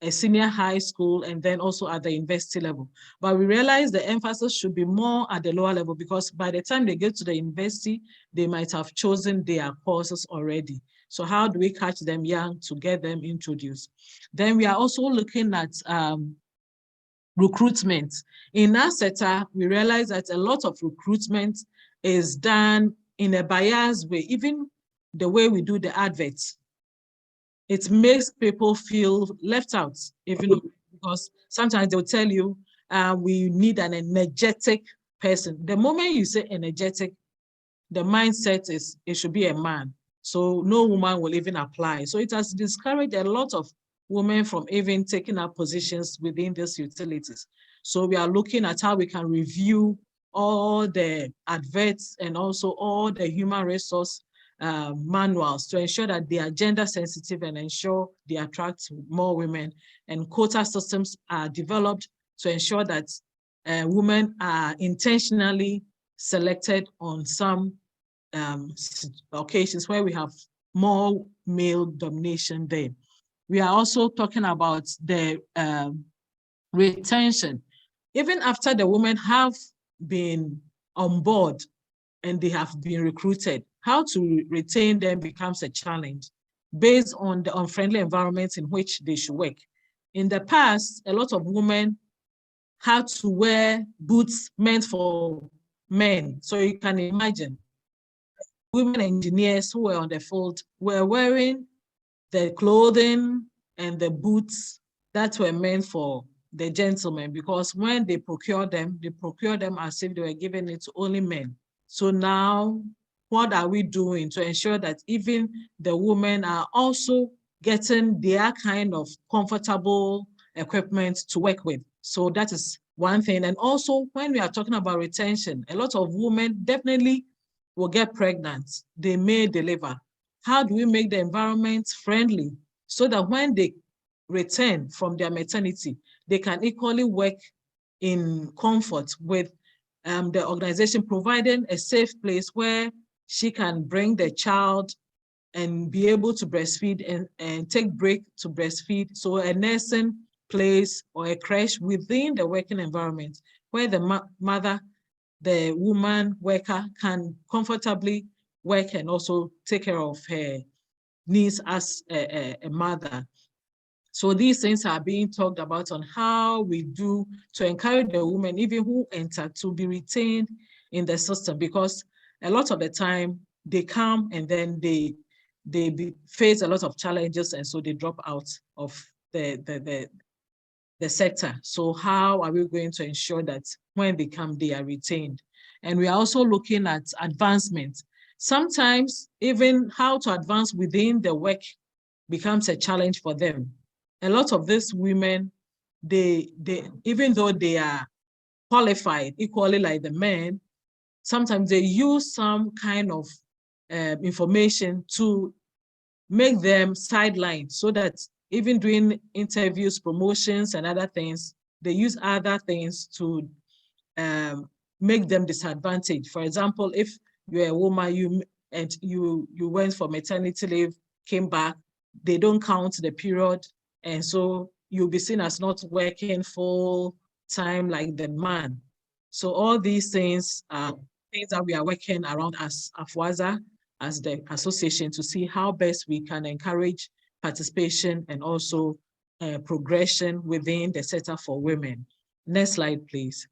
Speaker 9: senior high school, and then also at the university level. But we realize the emphasis should be more at the lower level, because by the time they get to the university, they might have chosen their courses already. So how do we catch them young to get them introduced? Then we are also looking at recruitment. In our sector, we realize that a lot of recruitment is done in a biased way. Even the way we do the adverts, it makes people feel left out, even because sometimes they'll tell you, we need an energetic person. The moment you say energetic, the mindset is it should be a man. So no woman will even apply. So it has discouraged a lot of women from even taking up positions within these utilities. So we are looking at how we can review all the adverts and also all the human resource manuals to ensure that they are gender sensitive and ensure they attract more women. And quota systems are developed to ensure that women are intentionally selected on some occasions where we have more male domination there. We are also talking about the retention. Even after the women have been on board and they have been recruited, how to retain them becomes a challenge based on the unfriendly environments in which they should work. In the past, a lot of women had to wear boots meant for men. So you can imagine women engineers who were on the field were wearing the clothing and the boots that were meant for the gentlemen, because when they procure them as if they were giving it to only men. So now, what are we doing to ensure that even the women are also getting their kind of comfortable equipment to work with? So that is one thing. And also, when we are talking about retention, a lot of women definitely will get pregnant. They may deliver. How do we make the environment friendly so that when they return from their maternity, they can equally work in comfort with the organization providing a safe place where she can bring the child and be able to breastfeed and take break to breastfeed. So a nursing place or a creche within the working environment where the mother, the woman worker can comfortably work and also take care of her needs as a mother. So these things are being talked about on how we do to encourage the women, even who enter, to be retained in the system, because a lot of the time they come and then they face a lot of challenges and so they drop out of the sector. So how are we going to ensure that when they come, they are retained? And we are also looking at advancement. Sometimes even how to advance within the work becomes a challenge for them. A lot of these women, they even though they are qualified equally like the men, sometimes they use some kind of information to make them sidelined so that even doing interviews, promotions, and other things, they use other things to make them disadvantaged. For example, if you're a woman, you went for maternity leave, came back, they don't count the period, and so you'll be seen as not working full time like the man. So all these things are things that we are working around as AfWASA, as the association, to see how best we can encourage participation and also progression within the sector for women. Next slide, please.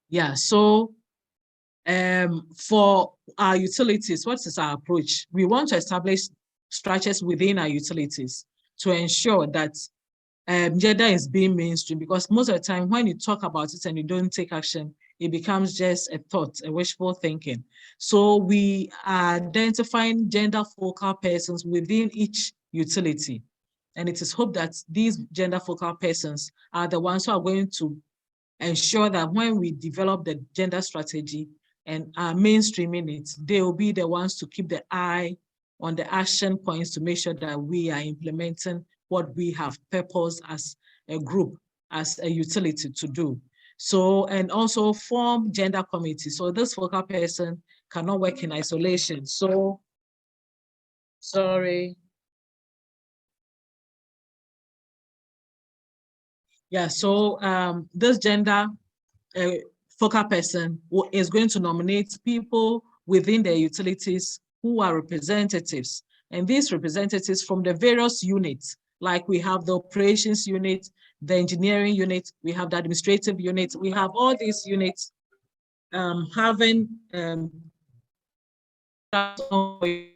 Speaker 9: Yeah, so for our utilities, what is our approach? We want to establish structures within our utilities to ensure that gender is being mainstream, because most of the time when you talk about it and you don't take action, it becomes just a thought, a wishful thinking. So we are identifying gender focal persons within each utility. And it is hoped that these gender focal persons are the ones who are going to ensure that when we develop the gender strategy and are mainstreaming it, they will be the ones to keep the eye on the action points to make sure that we are implementing what we have purposed as a group, as a utility to do. So, and also form gender committees. So this focal person cannot work in isolation. So, sorry. Yeah, so this gender focal person is going to nominate people within their utilities who are representatives. And these representatives from the various units, like we have the operations unit, the engineering unit, we have the administrative unit, we have all these units having we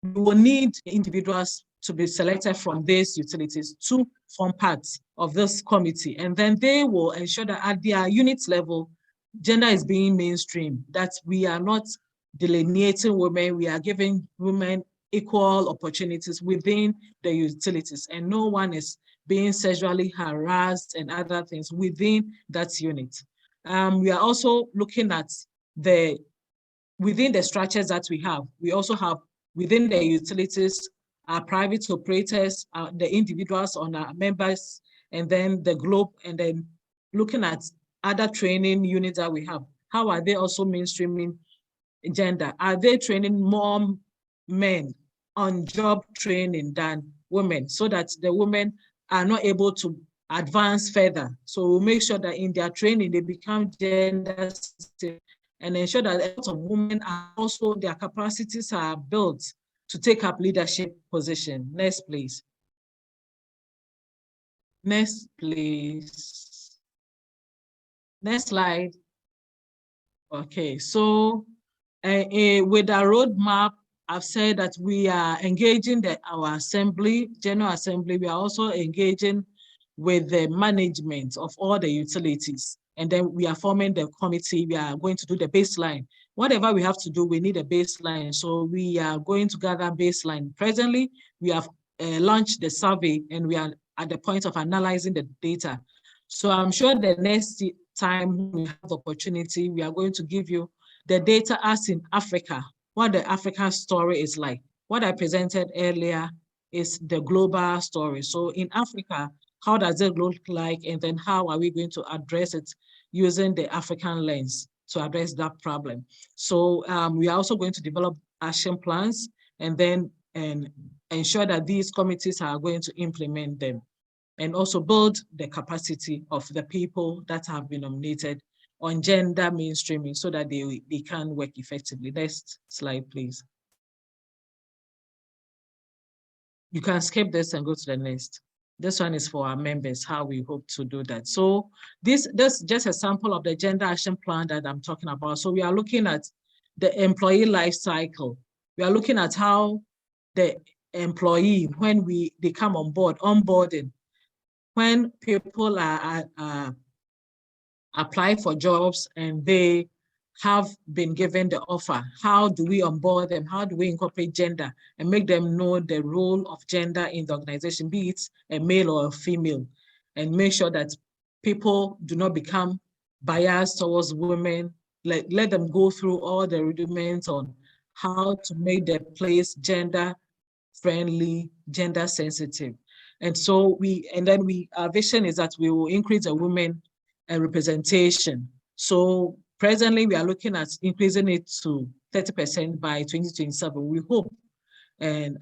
Speaker 9: will need individuals to be selected from these utilities to form parts of this committee. And then they will ensure that at their unit level, gender is being mainstream, that we are not delineating women, we are giving women equal opportunities within the utilities, and no one is being sexually harassed and other things within that unit. We are also looking at within the structures that we have, we also have within the utilities, our private operators, the individuals on our members, and then the globe, and then looking at other training units that we have. How are they also mainstreaming gender? Are they training more men on job training than women, so that the women are not able to advance further? So we'll make sure that in their training, they become gender sensitive and ensure that a lot of women are also, their capacities are built to take up leadership position. Next, please. Next, please. Next slide. Okay, so with our roadmap, I've said that we are engaging our assembly, General Assembly. We are also engaging with the management of all the utilities. And then we are forming the committee. We are going to do the baseline. Whatever we have to do, we need a baseline. So we are going to gather baseline. Presently, we have launched the survey and we are at the point of analyzing the data. So I'm sure the next time we have the opportunity, we are going to give you the data as in Africa, what the African story is like. What I presented earlier is the global story. So in Africa, how does it look like? And then how are we going to address it using the African lens to address that problem? So we are also going to develop action plans and then ensure that these committees are going to implement them, and also build the capacity of the people that have been nominated on gender mainstreaming so that they can work effectively. Next slide, please. You can skip this and go to the next. This one is for our members, how we hope to do that. So this is just a sample of the gender action plan that I'm talking about. So we are looking at the employee life cycle. We are looking at how the employee, when they come on board, onboarding, when people apply for jobs and they have been given the offer, how do we onboard them? How do we incorporate gender and make them know the role of gender in the organization, be it a male or a female, and make sure that people do not become biased towards women. Let them go through all the rudiments on how to make the place gender friendly, gender sensitive. And so our vision is that we will increase the women representation. So presently we are looking at increasing it to 30% by 2027. We hope and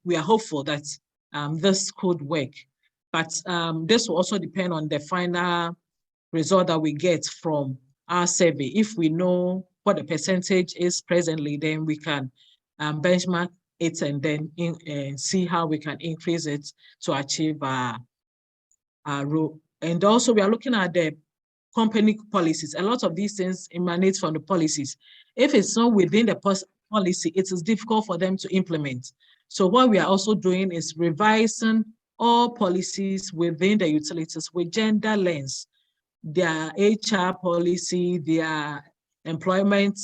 Speaker 9: we are hopeful that this could work. But this will also depend on the final result that we get from our survey. If we know what the percentage is presently, then we can benchmark it and then see how we can increase it to achieve our role. And also we are looking at the company policies. A lot of these things emanate from the policies. If it's not within the policy, it is difficult for them to implement. So what we are also doing is revising all policies within the utilities with gender lens, their HR policy, their employment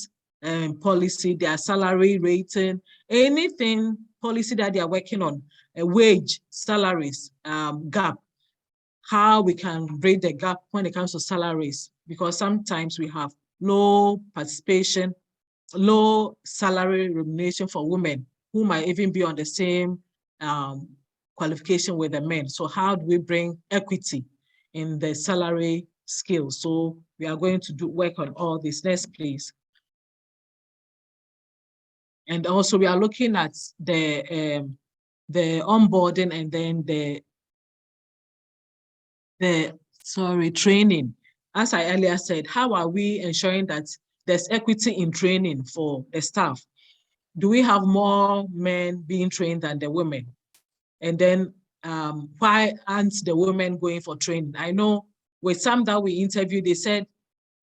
Speaker 9: policy, their salary rating, anything policy that they are working on, a wage, salaries, gap, how we can break the gap when it comes to salaries, because sometimes we have low participation, low salary remuneration for women who might even be on the same qualification with the men. So how do we bring equity in the salary scale? So we are going to work on all this. Next, please. And also we are looking at the onboarding and then the training. As I earlier said, how are we ensuring that there's equity in training for the staff? Do we have more men being trained than the women? And then why aren't the women going for training? I know with some that we interviewed, they said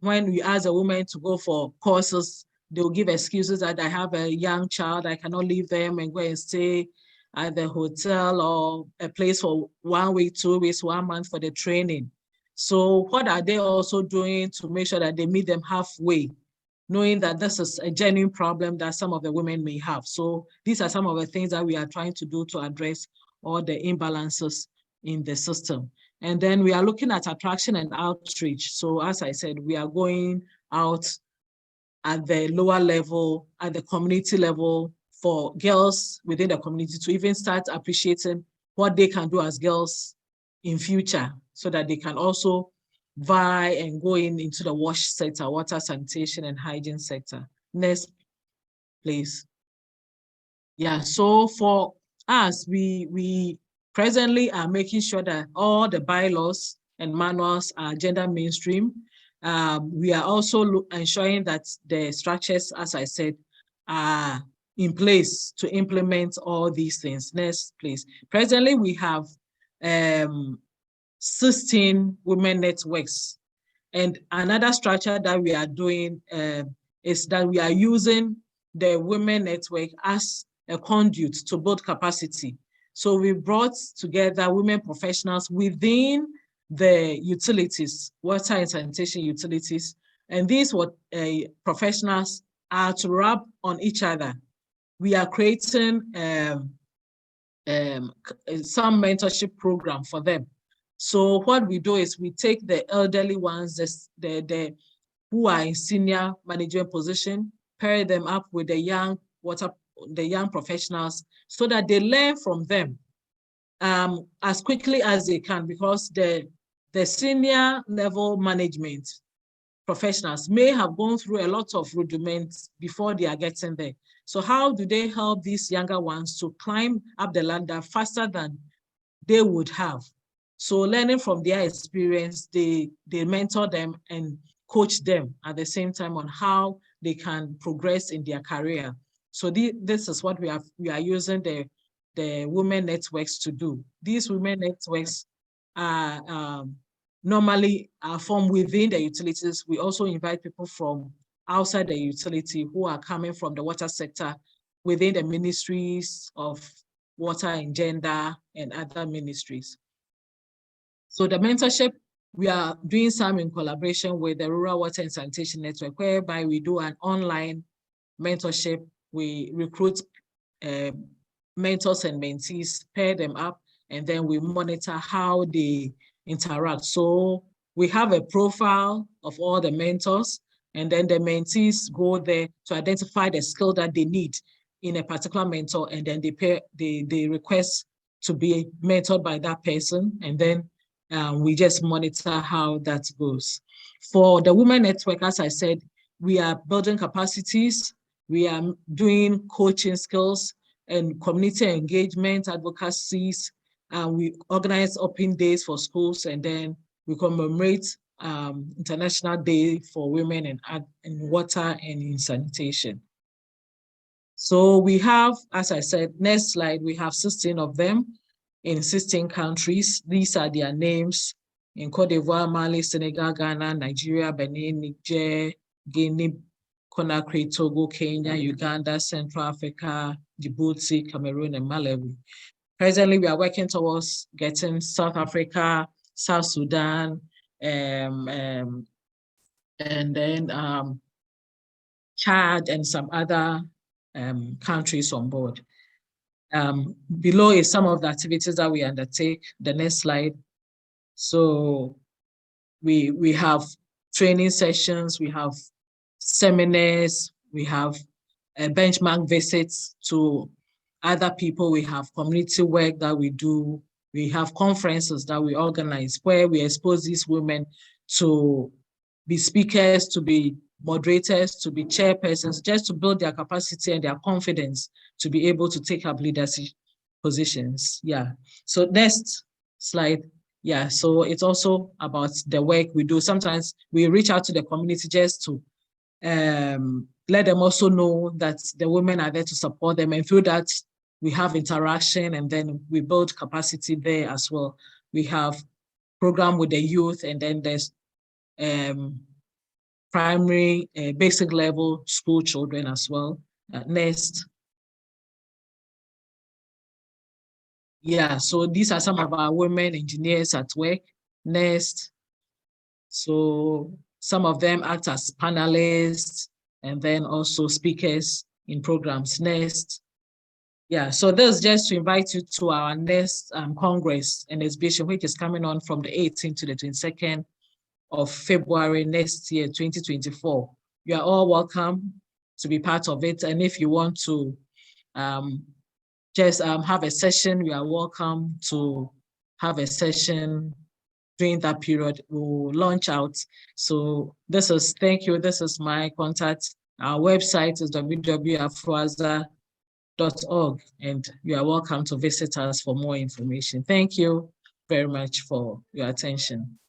Speaker 9: when we ask a woman to go for courses, they'll give excuses that I have a young child, I cannot leave them and go and stay at the hotel or a place for 1 week, 2 weeks, 1 month for the training. So what are they also doing to make sure that they meet them halfway, knowing that this is a genuine problem that some of the women may have? So these are some of the things that we are trying to do to address all the imbalances in the system. And then we are looking at attraction and outreach. So as I said, we are going out at the lower level, at the community level, for girls within the community to even start appreciating what they can do as girls in future, so that they can also vie and go into the wash sector, water, sanitation, and hygiene sector. Next, please. Yeah, so for us, we presently are making sure that all the bylaws and manuals are gender mainstream. We are also ensuring that the structures, as I said, are in place to implement all these things. Next, please. Presently, we have 16 women networks. And another structure that we are doing is that we are using the women network as a conduit to build capacity. So we brought together women professionals within the utilities, water and sanitation utilities. And these professionals are to rub on each other. We are creating some mentorship program for them. So what we do is we take the elderly ones, who are in senior management position, pair them up with the young professionals, so that they learn from them as quickly as they can, because the senior level management professionals may have gone through a lot of rudiments before they are getting there. So how do they help these younger ones to climb up the ladder faster than they would have? So learning from their experience, they mentor them and coach them at the same time on how they can progress in their career. So this is what we are using the women networks to do. These women networks are normally formed within the utilities. We also invite people from outside the utility who are coming from the water sector within the ministries of water and gender and other ministries. So the mentorship, we are doing some in collaboration with the Rural Water and Sanitation Network, whereby we do an online mentorship. We recruit mentors and mentees, pair them up, and then we monitor how they interact. So we have a profile of all the mentors, and then the mentees go there to identify the skill that they need in a particular mentor, and then they request to be mentored by that person, and then we just monitor how that goes. For the Women Network, as I said, we are building capacities, we are doing coaching skills and community engagement, advocacies, and we organize open days for schools, and then we commemorate International Day for Women in Water and in Sanitation. So we have, as I said, next slide, we have 16 of them in 16 countries. These are their names in Côte d'Ivoire, Mali, Senegal, Ghana, Nigeria, Benin, Niger, Guinea, Conakry, Togo, Kenya, Uganda, Central Africa, Djibouti, Cameroon, and Malawi. Presently, we are working towards getting South Africa, South Sudan, and then Chad and some other countries on board. Below is some of the activities that we undertake. The next slide. So we have training sessions, we have seminars, we have benchmark visits to other people, we have community work that we do, we have conferences that we organize where we expose these women to be speakers, to be moderators, to be chairpersons, just to build their capacity and their confidence to be able to take up leadership positions. Yeah, so next slide. Yeah, so it's also about the work we do. Sometimes we reach out to the community just to let them also know that the women are there to support them, and through that we have interaction, and then we build capacity there as well. We have program with the youth, and then there's primary, basic level school children as well. Next. Yeah, so these are some of our women engineers at work. Next. So some of them act as panelists and then also speakers in programs. Next. Yeah, so this is just to invite you to our next Congress and exhibition, which is coming on from the 18th to the 22nd of February next year, 2024. You are all welcome to be part of it. And if you want to just have a session, you are welcome to have a session during that period. We'll launch out. So this is, thank you. This is my contact. Our website is www.afwasa.org, and you are welcome to visit us for more information. Thank you very much for your attention.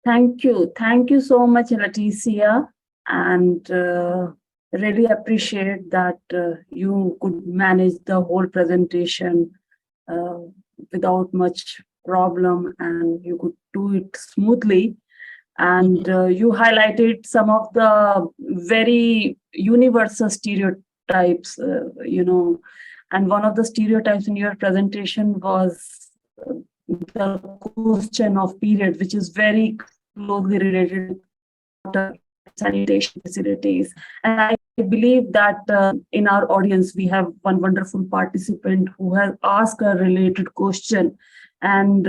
Speaker 1: Thank you. Thank you so much, Leticia. And really appreciate that you could manage the whole presentation without much problem, and you could do it smoothly. And you highlighted some of the very universal stereotypes, and one of the stereotypes in your presentation was the question of period, which is very closely related to sanitation facilities. And I believe that in our audience, we have one wonderful participant who has asked a related question. And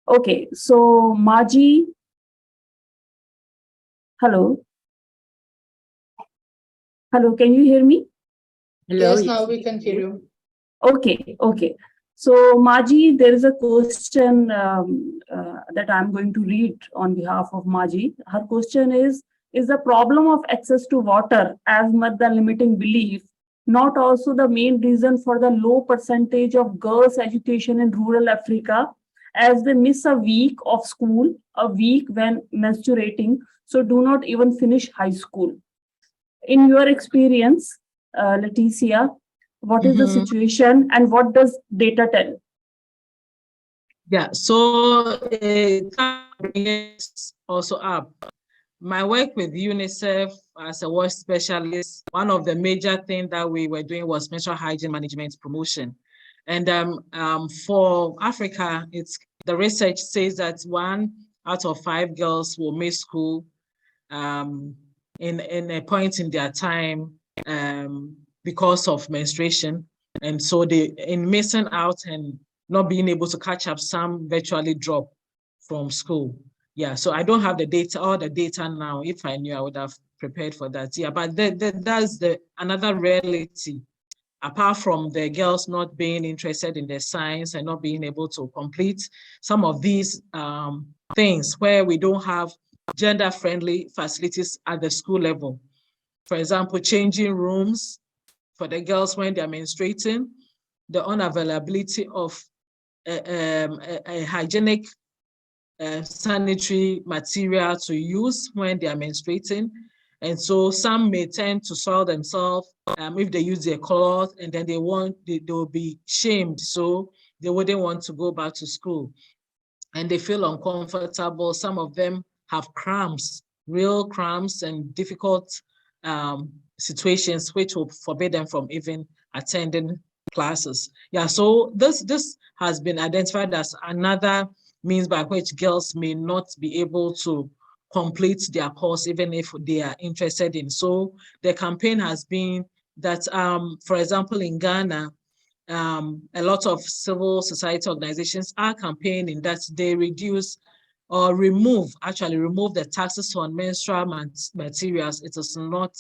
Speaker 1: okay, so Maji, hello. Hello, can you hear me?
Speaker 8: Yes, now we can hear you.
Speaker 1: Okay, okay. So Maji, there is a question that I'm going to read on behalf of Maji. Her question is the problem of access to water as much the limiting belief, not also the main reason for the low percentage of girls' education in rural Africa, as they miss a week of school, a week when menstruating, so do not even finish high school. In your experience, Leticia, what is the situation and what does data tell?
Speaker 9: Yeah, so also up. My work with UNICEF as a work specialist, one of the major things that we were doing was menstrual hygiene management promotion. And for Africa, the research says that 1 out of 5 girls will miss school in a point in their time because of menstruation. And so in missing out and not being able to catch up, some virtually drop from school. Yeah, so I don't have the data, all the data now. If I knew, I would have prepared for that. Yeah, but that's another reality. Apart from the girls not being interested in the science and not being able to complete some of these things where we don't have gender-friendly facilities at the school level. For example, changing rooms for the girls when they're menstruating, the unavailability of a hygienic sanitary material to use when they are menstruating. And so some may tend to soil themselves if they use their cloth, and then they will be shamed, so they wouldn't want to go back to school. And they feel uncomfortable. Some of them have cramps, real cramps, and difficult situations which will forbid them from even attending classes. Yeah, so this has been identified as another means by which girls may not be able to complete their course even if they are interested in. So the campaign has been that, for example, in Ghana, a lot of civil society organizations are campaigning that they reduce or remove the taxes on menstrual materials. It is not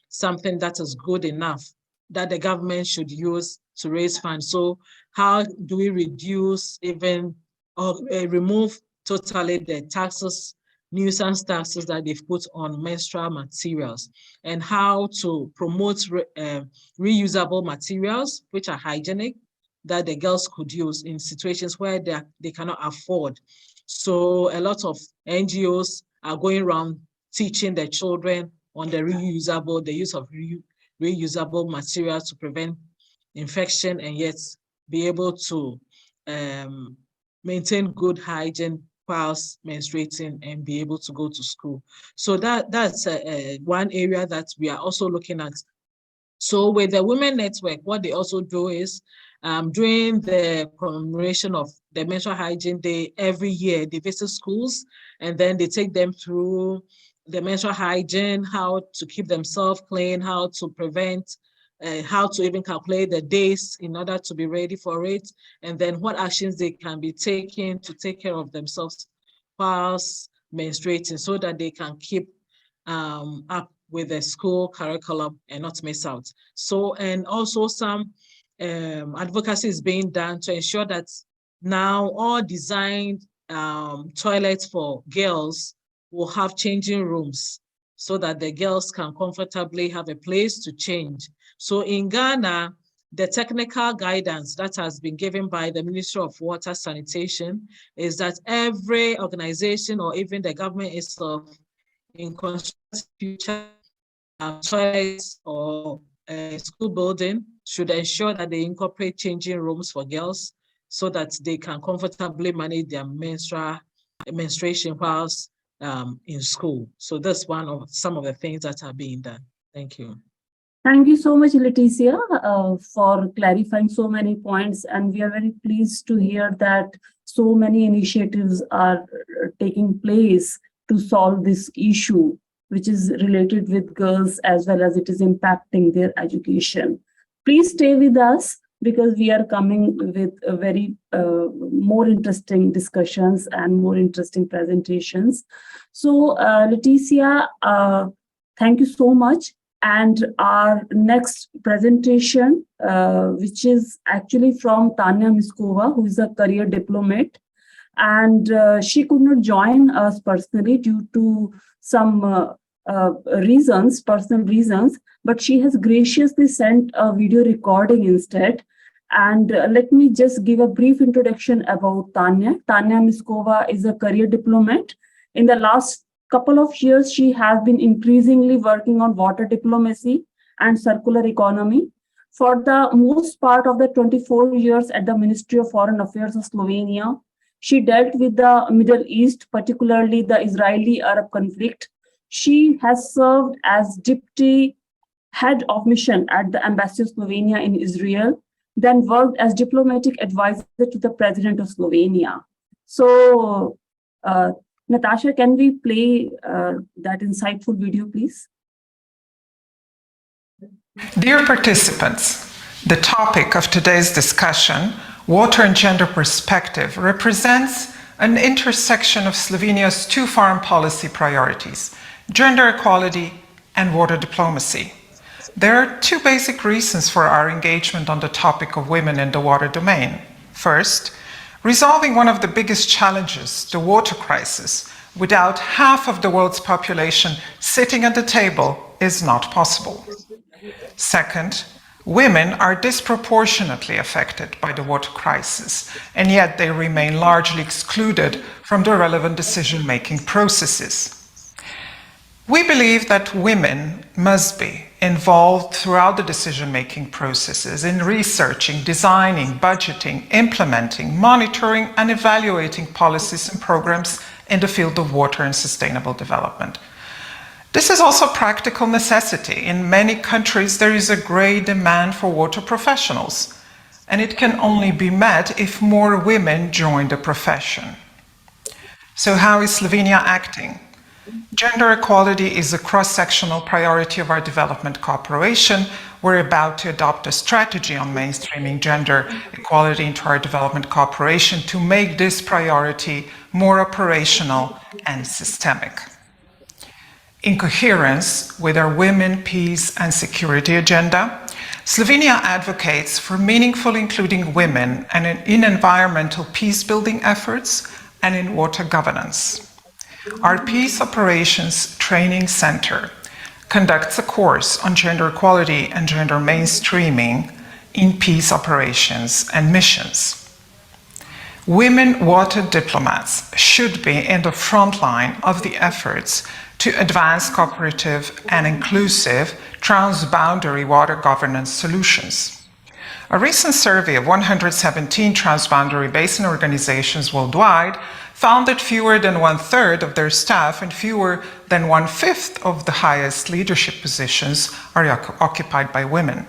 Speaker 9: something that is good enough that the government should use to raise funds. So how do we reduce even or remove totally the taxes, nuisance taxes that they've put on menstrual materials, and how to promote reusable materials which are hygienic, that the girls could use in situations where they cannot afford. So a lot of NGOs are going around teaching the children on the use of reusable materials to prevent infection and yet be able to maintain good hygiene whilst menstruating and be able to go to school. So that's one area that we are also looking at. So with the Women Network, what they also do is during the commemoration of the Menstrual Hygiene Day every year, they visit schools and then they take them through the menstrual hygiene, how to keep themselves clean, how to prevent, how to even calculate the days in order to be ready for it, and then what actions they can be taking to take care of themselves whilst menstruating so that they can keep up with the school curriculum and not miss out. So, and also some advocacy is being done to ensure that now all designed toilets for girls will have changing rooms so that the girls can comfortably have a place to change. So in Ghana, the technical guidance that has been given by the Ministry of Water Sanitation is that every organization or even the government itself in constructing future toilets or school building should ensure that they incorporate changing rooms for girls so that they can comfortably manage their menstruation whilst in school. So that's one of some of the things that are being done. Thank you.
Speaker 1: Thank you so much, Leticia, for clarifying so many points. And we are very pleased to hear that so many initiatives are taking place to solve this issue, which is related with girls as well as it is impacting their education. Please stay with us because we are coming with a very more interesting discussions and more interesting presentations. So Leticia, thank you so much. And our next presentation, which is actually from Tanya Miskova, who is a career diplomat. And she could not join us personally due to some personal reasons, but she has graciously sent a video recording instead. And let me just give a brief introduction about Tanya. Tanya Miskova is a career diplomat. In the last couple of years, she has been increasingly working on water diplomacy and circular economy. For the most part of the 24 years at the Ministry of Foreign Affairs of Slovenia, she dealt with the Middle East, particularly the Israeli-Arab conflict. She has served as deputy head of mission at the Embassy of Slovenia in Israel, then worked as diplomatic advisor to the President of Slovenia. So, Natasha, can we play that insightful video, please?
Speaker 10: Dear participants, the topic of today's discussion, Water and Gender Perspective, represents an intersection of Slovenia's two foreign policy priorities, gender equality and water diplomacy. There are two basic reasons for our engagement on the topic of women in the water domain. First, resolving one of the biggest challenges, the water crisis, without half of the world's population sitting at the table is not possible. Second, women are disproportionately affected by the water crisis, and yet they remain largely excluded from the relevant decision-making processes. We believe that women must be involved throughout the decision-making processes in researching, designing, budgeting, implementing, monitoring, and evaluating policies and programs in the field of water and sustainable development. This is also a practical necessity. In many countries, there is a great demand for water professionals, and it can only be met if more women join the profession. So how is Slovenia acting? Gender equality is a cross-sectional priority of our development cooperation. We're about to adopt a strategy on mainstreaming gender equality into our development cooperation to make this priority more operational and systemic. In coherence with our Women, Peace and Security agenda, Slovenia advocates for meaningfully including women and in environmental peace-building efforts and in water governance. Our Peace Operations Training Center conducts a course on gender equality and gender mainstreaming in peace operations and missions. Women water diplomats should be in the front line of the efforts to advance cooperative and inclusive transboundary water governance solutions. A recent survey of 117 transboundary basin organizations worldwide found that fewer than 1/3 of their staff and fewer than 1/5 of the highest leadership positions are occupied by women.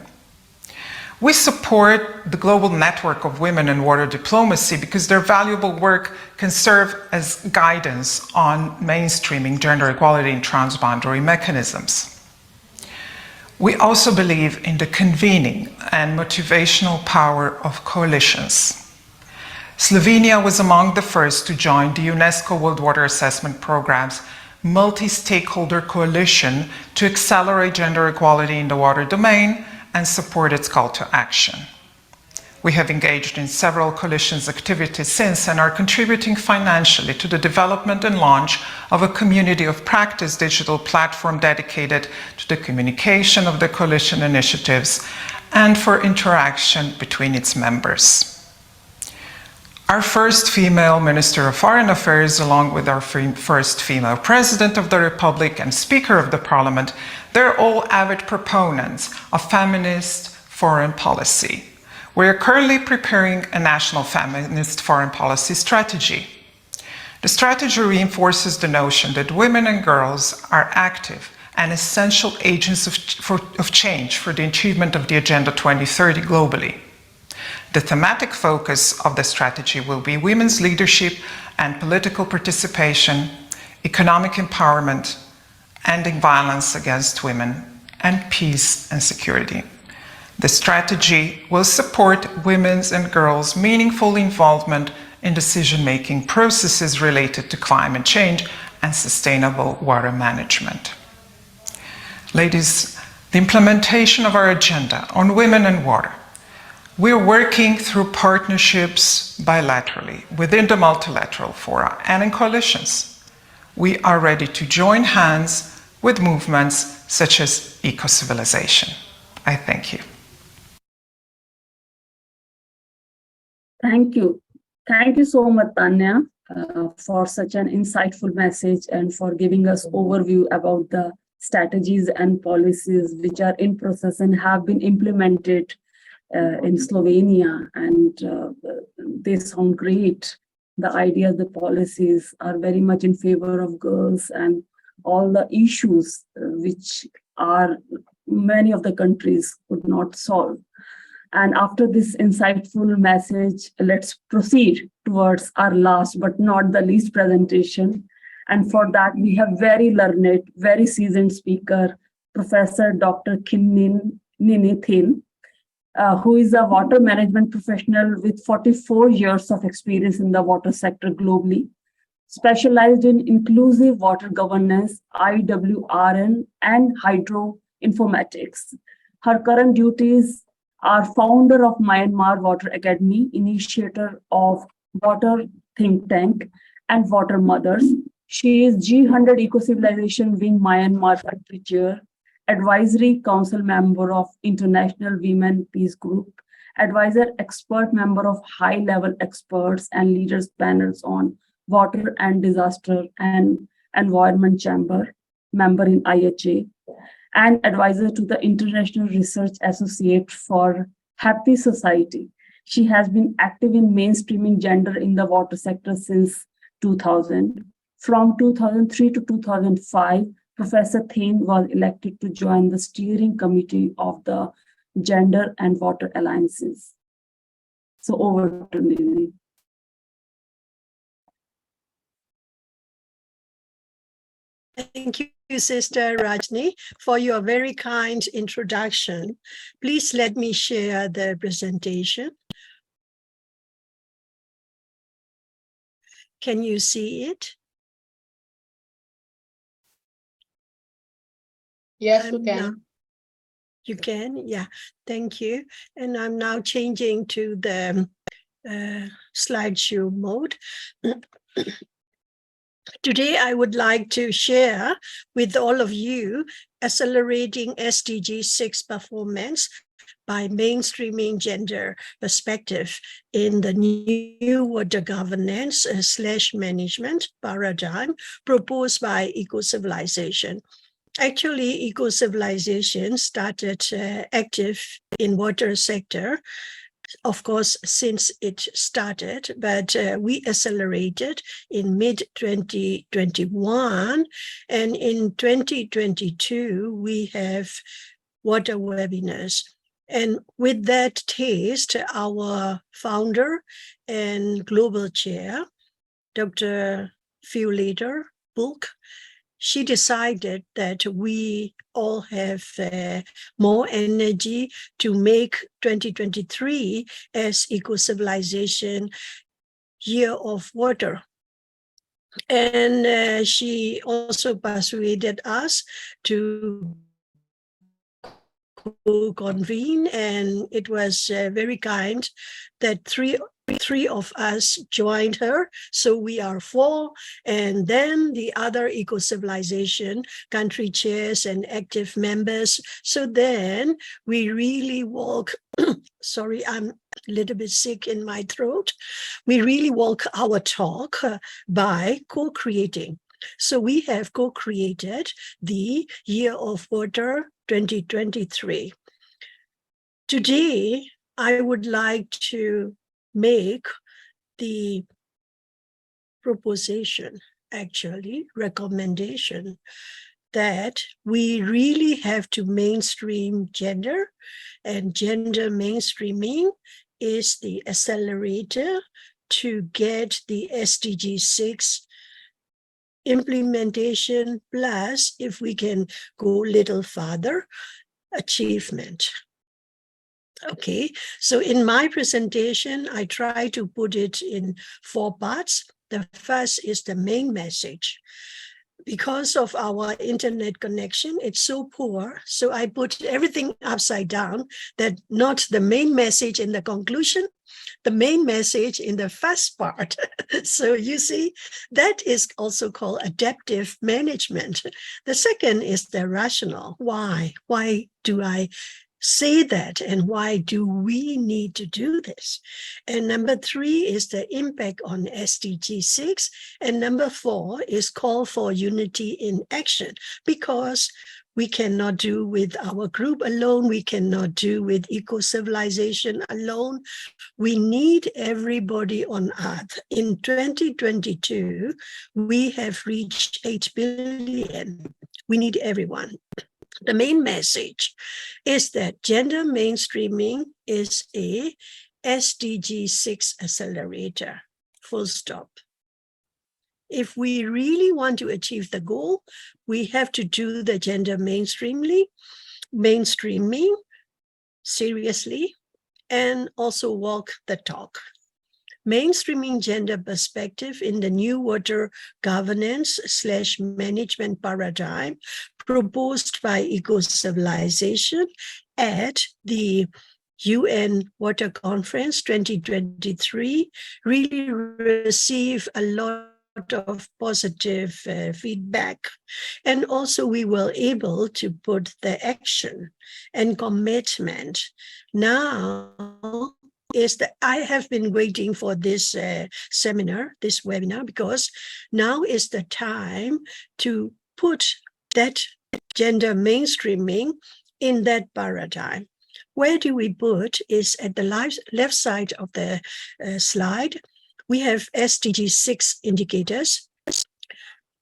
Speaker 10: We support the global network of women in water diplomacy because their valuable work can serve as guidance on mainstreaming gender equality in transboundary mechanisms. We also believe in the convening and motivational power of coalitions. Slovenia was among the first to join the UNESCO World Water Assessment Programme's multi-stakeholder coalition to accelerate gender equality in the water domain and support its call to action. We have engaged in several coalitions activities since and are contributing financially to the development and launch of a community of practice digital platform dedicated to the communication of the coalition initiatives and for interaction between its members. Our first female Minister of Foreign Affairs, along with our first female President of the Republic and Speaker of the Parliament, they're all avid proponents of feminist foreign policy. We are currently preparing a national feminist foreign policy strategy. The strategy reinforces the notion that women and girls are active and essential agents of change for the achievement of the Agenda 2030 globally. The thematic focus of the strategy will be women's leadership and political participation, economic empowerment, ending violence against women, and peace and security. The strategy will support women's and girls' meaningful involvement in decision-making processes related to climate change and sustainable water management. Ladies, the implementation of our agenda on women and water. We're working through partnerships bilaterally, within the multilateral fora, and in coalitions. We are ready to join hands with movements such as Ecocivilisation. I thank you.
Speaker 1: Thank you. Thank you so much, Tanya, for such an insightful message and for giving us overview about the strategies and policies which are in process and have been implemented in Slovenia, and they sound great. The ideas, the policies are very much in favor of girls and all the issues which are many of the countries could not solve. And after this insightful message, let's proceed towards our last but not the least presentation. And for that, we have very learned, very seasoned speaker, Professor Dr. Kin Nini Thin, who is a water management professional with 44 years of experience in the water sector globally, specialized in inclusive water governance, IWRN, and hydroinformatics. Her current duties are founder of Myanmar Water Academy, initiator of Water Think Tank, and Water Mothers. She is G100 Ecocivilisation Wing Myanmar Country Chair, Advisory Council member of International Women Peace Group, advisor expert member of high-level experts and leaders panels on water and disaster and environment chamber, member in IHA, and advisor to the International Research Associate for Happy Society. She has been active in mainstreaming gender in the water sector since 2000. From 2003 to 2005, Professor Thin was elected to join the steering committee of the Gender and Water Alliances. So over to Nini.
Speaker 11: Thank you, Sister Rajni, for your very kind introduction. Please let me share the presentation. Can you see it?
Speaker 8: Yes, you can.
Speaker 11: You can, yeah, thank you. And I'm now changing to the slideshow mode. Today, I would like to share with all of you accelerating SDG 6 performance by mainstreaming gender perspective in the new water governance / management paradigm proposed by Ecocivilisation. Actually, Ecocivilisation started active in water sector, of course, since it started, but we accelerated in mid-2021. And in 2022, we have water webinars. And with that taste, our founder and global chair, Dr. Violeta Bulc, she decided that we all have more energy to make 2023 as Ecocivilisation Year of Water. And she also persuaded us to convene, and it was very kind that three of us joined her, so we are 4, and then the other Ecocivilisation country chairs and active members. So then we really walk sorry, I'm a little bit sick in my throat. We really walk our talk by co-creating. So we have co-created the Year of Water 2023. Today, I would like to make the proposition, actually, recommendation, that we really have to mainstream gender, and gender mainstreaming is the accelerator to get the SDG 6 implementation, plus, if we can go a little further, achievement. Okay, so in my presentation, I try to put it in 4 parts. The first is the main message. Because of our internet connection, it's so poor, so I put everything upside down, that not the main message in the conclusion, the main message in the first part. So you see, that is also called adaptive management. The second is the rationale. Why? Why do I say that, and why do we need to do this? And number 3 is the impact on SDG 6, and number 4 is call for unity in action, because we cannot do with our group alone, we cannot do with Ecocivilisation alone. We need everybody on Earth. In 2022, we have reached 8 billion. We need everyone. The main message is that gender mainstreaming is a SDG 6 accelerator, full stop. If we really want to achieve the goal, we have to do the gender mainstreaming seriously, and also walk the talk. Mainstreaming gender perspective in the new water governance / management paradigm proposed by Ecocivilisation at the UN Water Conference 2023 really received a lot of positive feedback. And also we were able to put the action and commitment. Now is that I have been waiting for this seminar, this webinar, because now is the time to put that gender mainstreaming in that paradigm. Where do we put is at the left side of the slide. We have SDG 6 indicators.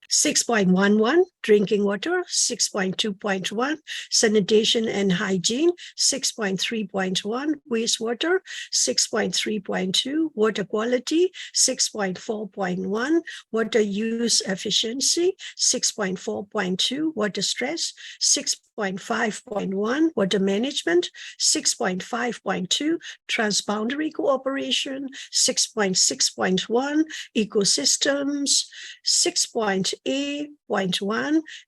Speaker 11: 6.11, drinking water. 6.2.1, sanitation and hygiene. 6.3.1, wastewater. 6.3.2, water quality. 6.4.1, water use efficiency. 6.4.2, water stress. 6.5.1, water management. 6.5.2, transboundary cooperation. 6.6.1, ecosystems. 6.A.1,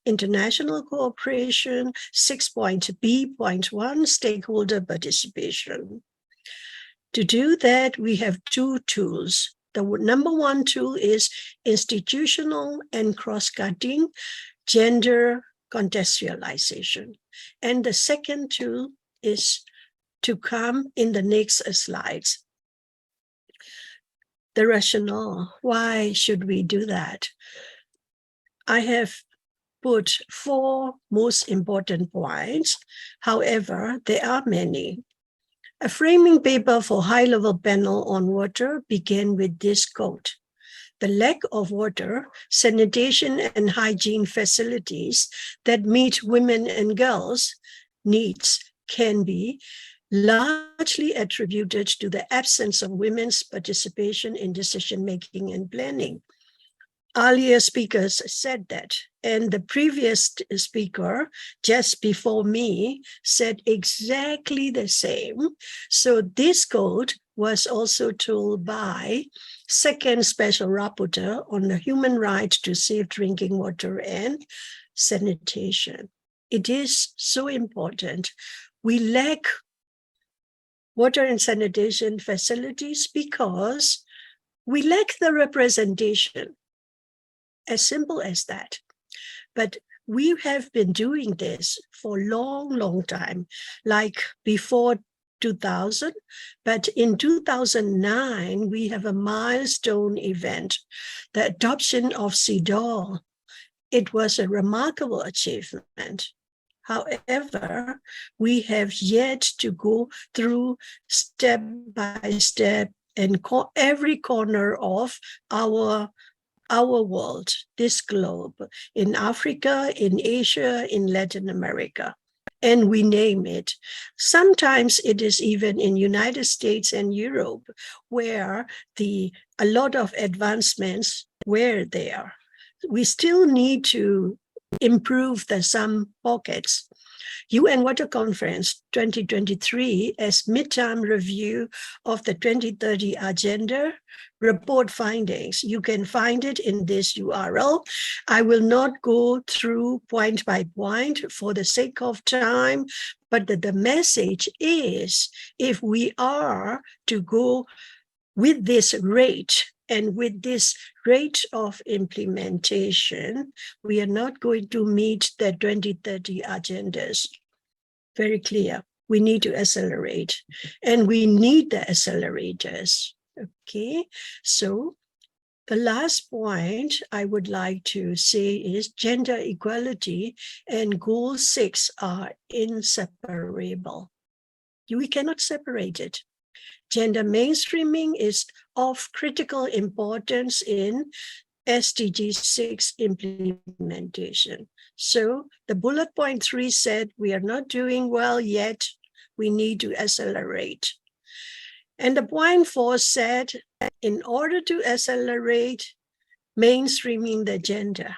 Speaker 11: international cooperation. 6.B.1, stakeholder participation. To do that, we have 2 tools. The number 1 tool is institutional and cross-cutting gender contextualization. And the second tool is to come in the next slides. The rationale, why should we do that? I have put 4 most important points. However, there are many. A framing paper for high-level panel on water began with this quote: "The lack of water, sanitation, and hygiene facilities that meet women and girls' needs can be largely attributed to the absence of women's participation in decision-making and planning." Earlier speakers said that, and the previous speaker just before me said exactly the same. So this quote was also told by second special rapporteur on the human right to safe drinking water and sanitation. It is so important. We lack water and sanitation facilities because we lack the representation. As simple as that. But we have been doing this for a long time, like before 2000. But in 2009, we have a milestone event, the adoption of CEDAW. It was a remarkable achievement. However, we have yet to go through step by step and every corner of our world, this globe, in Africa, in Asia, in Latin America, and we name it. Sometimes it is even in United States and Europe, where a lot of advancements were there. We still need to improve some pockets. UN Water Conference 2023 as midterm review of the 2030 agenda report findings. You can find it in this URL. I will not go through point by point for the sake of time, but the message is, if we are to go with this rate and with this rate of implementation, we are not going to meet the 2030 agendas. Very clear. We need to accelerate, and we need the accelerators. Okay, so the last point I would like to say is gender equality and goal 6 are inseparable. We cannot separate it. Gender mainstreaming is of critical importance in SDG 6 implementation. So the bullet point 3 said we are not doing well yet. We need to accelerate. And the point 4 said, in order to accelerate, mainstreaming the gender.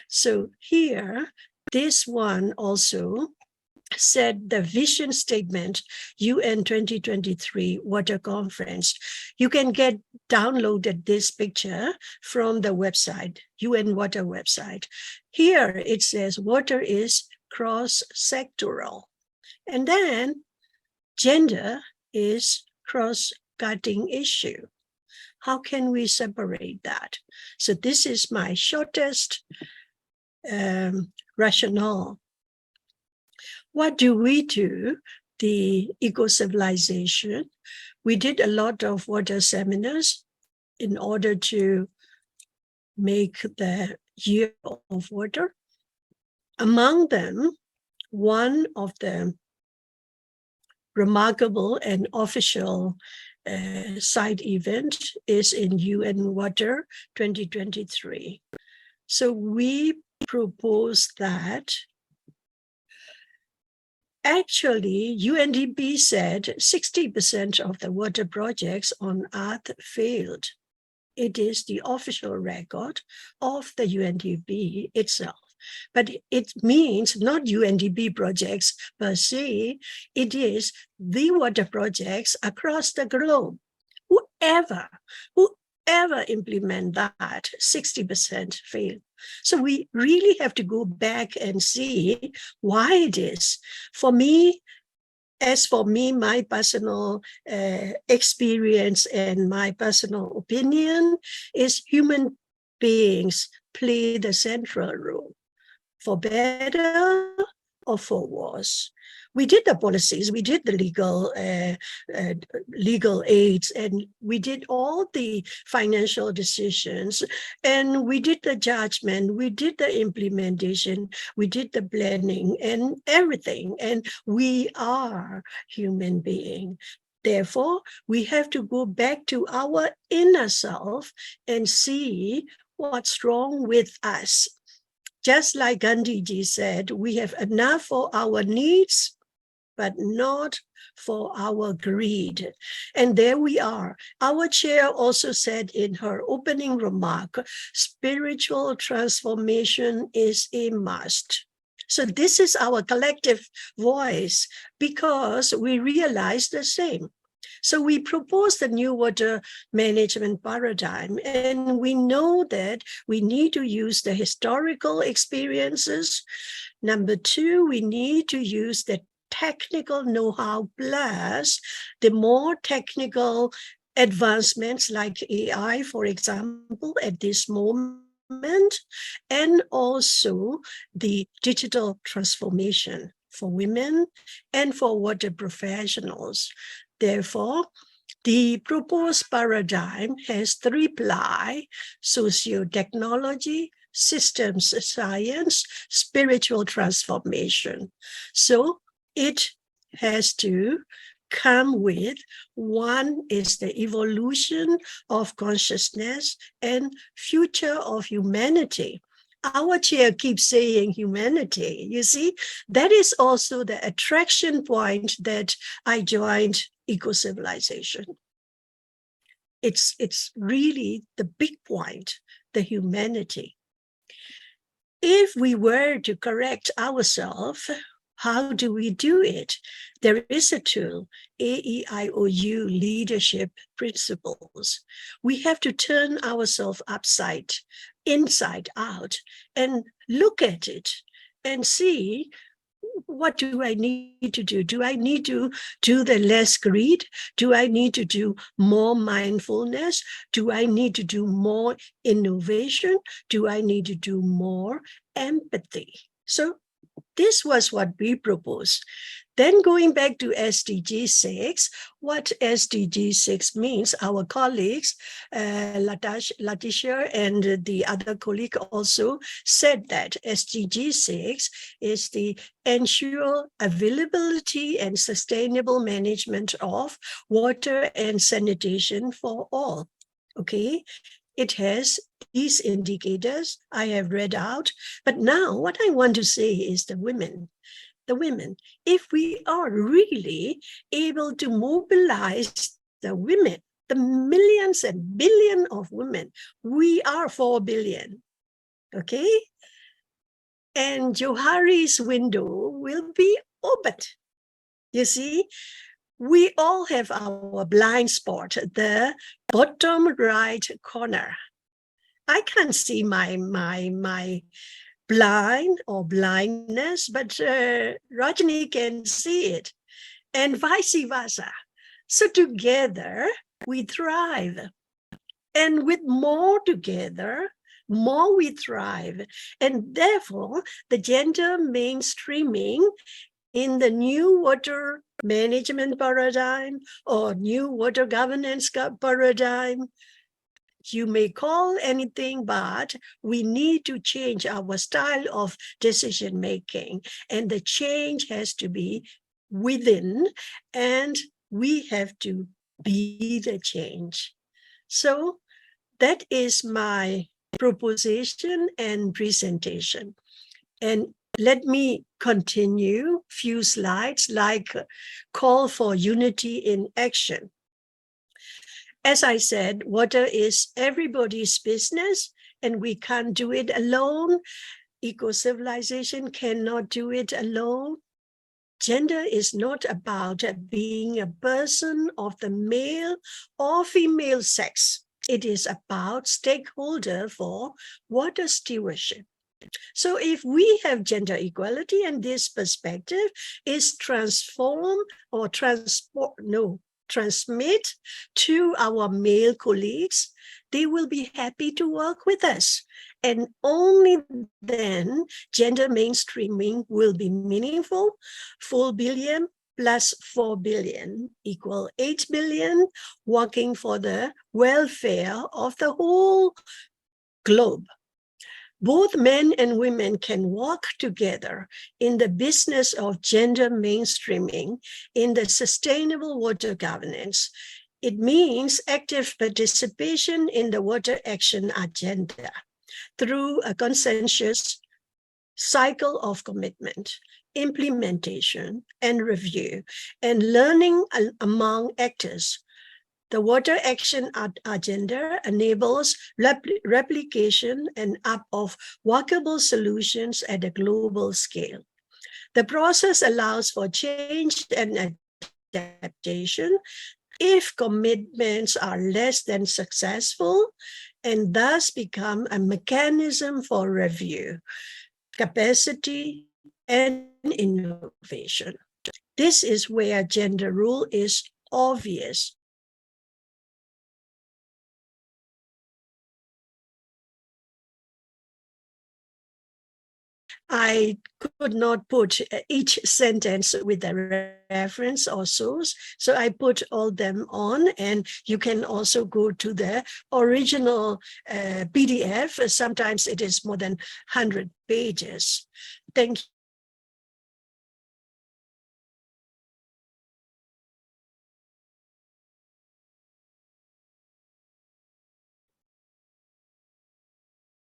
Speaker 11: So here, this one also said the vision statement, UN 2023 Water Conference. You can get downloaded this picture from the website, UN Water website. Here it says water is cross-sectoral. And then gender is cross-cutting issue. How can we separate that? So this is my shortest rationale. What do we do? The Ecocivilisation. We did a lot of water seminars in order to make the year of water. Among them, one of the remarkable and official side event is in UN Water 2023. So we propose that actually, UNDP said 60% of the water projects on Earth failed. It is the official record of the UNDP itself. But it means not UNDP projects per se, it is the water projects across the globe. Whoever implement that, 60% fail. So we really have to go back and see why it is. For me, my personal experience and my personal opinion is human beings play the central role. For better or 4 wars. We did the policies, we did the legal aids, and we did all the financial decisions, and we did the judgment, we did the implementation, we did the planning and everything, and we are human beings. Therefore, we have to go back to our inner self and see what's wrong with us. Just like Gandhiji said, we have enough for our needs, but not for our greed. And there we are. Our chair also said in her opening remark, spiritual transformation is a must. So this is our collective voice because we realize the same. So we proposed the new water management paradigm, and we know that we need to use the historical experiences. Number 2, we need to use the technical know-how plus the more technical advancements like AI, for example, at this moment, and also the digital transformation for women and for water professionals. Therefore, the proposed paradigm has 3 ply: socio-technology, systems science, spiritual transformation. So it has to come with, 1 is the evolution of consciousness and future of humanity. Our chair keeps saying humanity. You see, that is also the attraction point that I joined Ecocivilisation. It's really the big point, the humanity. If we were to correct ourselves, how do we do it? There is a tool, 𝐴𝐸𝐼OU leadership principles. We have to turn ourselves inside out, and look at it and see, what do I need to do? Do I need to do the less greed? Do I need to do more mindfulness? Do I need to do more innovation? Do I need to do more empathy? So this was what we proposed. Then going back to SDG 6, what SDG 6 means, our colleagues, Leticia and the other colleague also said that SDG 6 is the ensure availability and sustainable management of water and sanitation for all. Okay, it has these indicators I have read out, but now what I want to say is the women. The women, if we are really able to mobilize the women, the millions and billions of women, we are 4 billion, okay? And Johari's window will be open. You see, we all have our blind spot, the bottom right corner. I can't see my blind or blindness, but Rajni can see it, and vice versa. So together we thrive, and with more together, more we thrive. And therefore the gender mainstreaming in the new water management paradigm or new water governance paradigm, you may call anything, but we need to change our style of decision making. And the change has to be within, and we have to be the change. So that is my proposition and presentation. And let me continue few slides, like call for unity in action. As I said, water is everybody's business, and we can't do it alone. Ecocivilization cannot do it alone. Gender is not about being a person of the male or female sex. It is about stakeholder for water stewardship. So if we have gender equality, and this perspective is transmit to our male colleagues, they will be happy to work with us. and only then gender mainstreaming will be meaningful. 4 billion plus 4 billion equal 8 billion, working for the welfare of the whole globe. Both men and women can work together in the business of gender mainstreaming in the sustainable water governance. It means active participation in the water action agenda through a consensus cycle of commitment, implementation, and review, and learning among actors. The water action agenda enables replication and of workable solutions at a global scale. The process allows for change and adaptation if commitments are less than successful, and thus become a mechanism for review, capacity, and innovation. This is where gender role is obvious. I could not put each sentence with a reference or source, so I put all them on, and you can also go to the original PDF. Sometimes it is more than 100 pages. Thank you.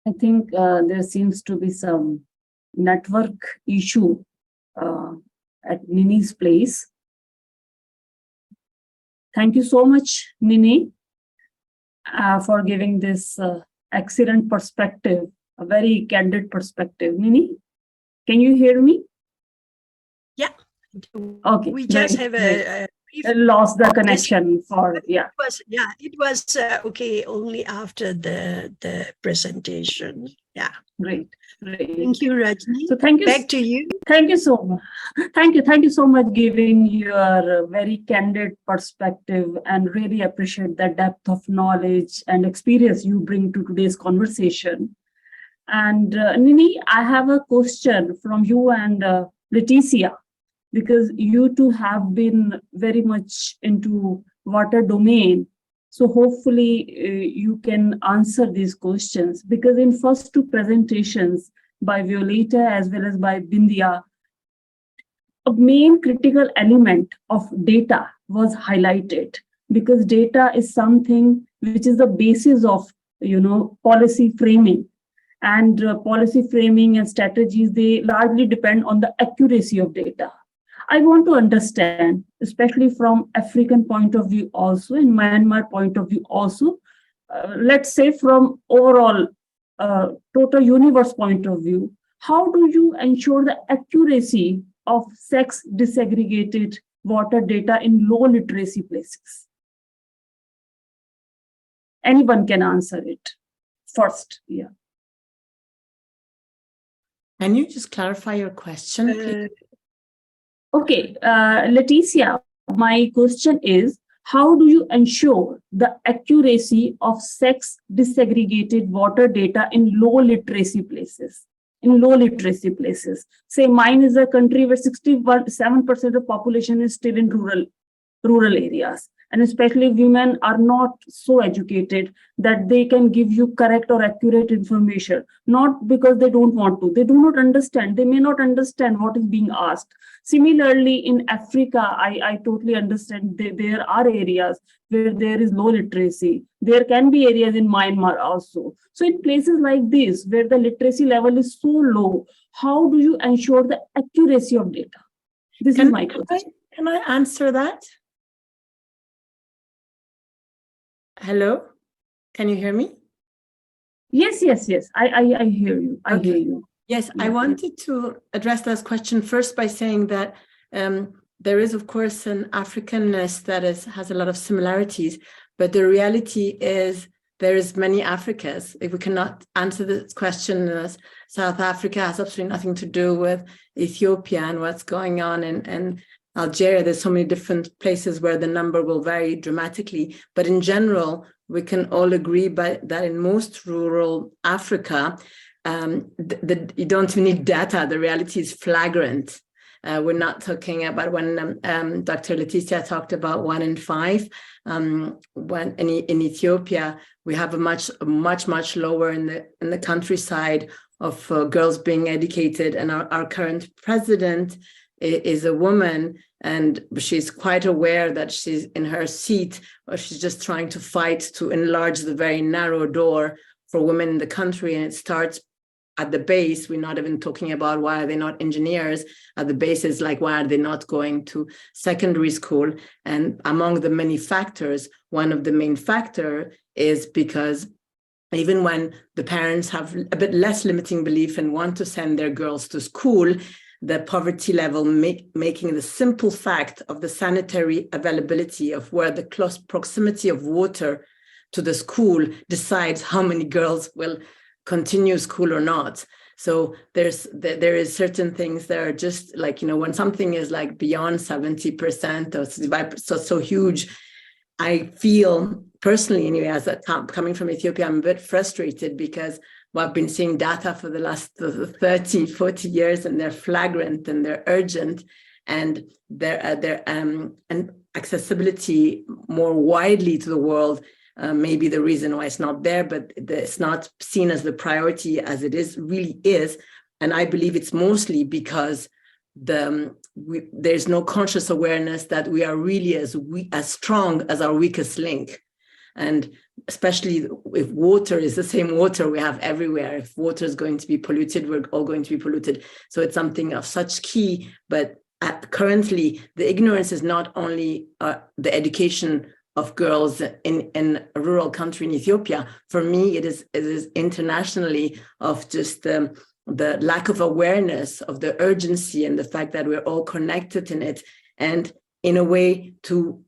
Speaker 1: I think there seems to be some network issue at Nini's place. Thank you so much, Nini, for giving this excellent perspective, a very candid perspective. Nini, can you hear me?
Speaker 11: Yeah.
Speaker 1: Okay.
Speaker 11: We just
Speaker 1: great,
Speaker 11: have
Speaker 1: great.
Speaker 11: a
Speaker 1: Lost the connection for, yeah.
Speaker 11: It was okay only after the presentation. Yeah.
Speaker 1: Great.
Speaker 11: Thank you, Rajni.
Speaker 1: So thank you.
Speaker 11: Back to you.
Speaker 1: Thank you so much. Thank you so much giving your very candid perspective, and really appreciate the depth of knowledge and experience you bring to today's conversation. And Nini, I have a question from you and Leticia, because you two have been very much into water domain. So hopefully you can answer these questions, because in first two presentations by Violeta as well as by Bindia, a main critical element of data was highlighted, because data is something which is the basis of, policy framing. And policy framing and strategies, they largely depend on the accuracy of data. I want to understand, especially from African point of view also, in Myanmar point of view also, let's say from overall total universe point of view, how do you ensure the accuracy of sex disaggregated water data in low literacy places? Anyone can answer it first, yeah.
Speaker 12: Can you just clarify your question, please?
Speaker 1: Okay, Leticia, my question is, how do you ensure the accuracy of sex disaggregated water data in low literacy places? Say mine is a country where 67% of population is still in rural areas. And especially women are not so educated that they can give you correct or accurate information, not because they don't want to, they do not understand, they may not understand what is being asked. Similarly, in Africa, I totally understand there are areas where there is low literacy. There can be areas in Myanmar also. So in places like this, where the literacy level is so low, how do you ensure the accuracy of data? This is my question.
Speaker 12: Can I answer that? Hello, can you hear me?
Speaker 1: Yes. I hear you. I hear you.
Speaker 12: Yes, I wanted to address that question first by saying that there is, of course, an Africanness that has a lot of similarities, but the reality is there is many Africas. If we cannot answer this question, South Africa has absolutely nothing to do with Ethiopia and what's going on in Algeria. There's so many different places where the number will vary dramatically. But in general, we can all agree that in most rural Africa, you don't need data. The reality is flagrant. We're not talking about when Dr. Leticia talked about 1 in 5. When in Ethiopia, we have a much lower in the countryside of girls being educated. And our current president is a woman, and she's quite aware that she's in her seat, or she's just trying to fight to enlarge the very narrow door for women in the country. And it starts at the base. We're not even talking about why are they not engineers. At the base is like, why are they not going to secondary school? And among the many factors, one of the main factor is because even when the parents have a bit less limiting belief and want to send their girls to school, the poverty level making the simple fact of the sanitary availability of where the close proximity of water to the school decides how many girls will continue school or not. So there is certain things that are just like, when something is like beyond 70% or 65%, so huge, I feel personally anyway, as coming from Ethiopia, I'm a bit frustrated because I've been seeing data for the last 30, 40 years, and they're flagrant and they're urgent, and they're and accessibility more widely to the world may be the reason why it's not there, but it's not seen as the priority as it really is. And I believe it's mostly because there's no conscious awareness that we are really as strong as our weakest link. And especially if water is the same water we have everywhere, if water is going to be polluted, we're all going to be polluted. So it's something of such key, but currently the ignorance is not only the education of girls in a rural country in Ethiopia. For me, it is internationally of just the lack of awareness of the urgency and the fact that we're all connected in it. And in a way to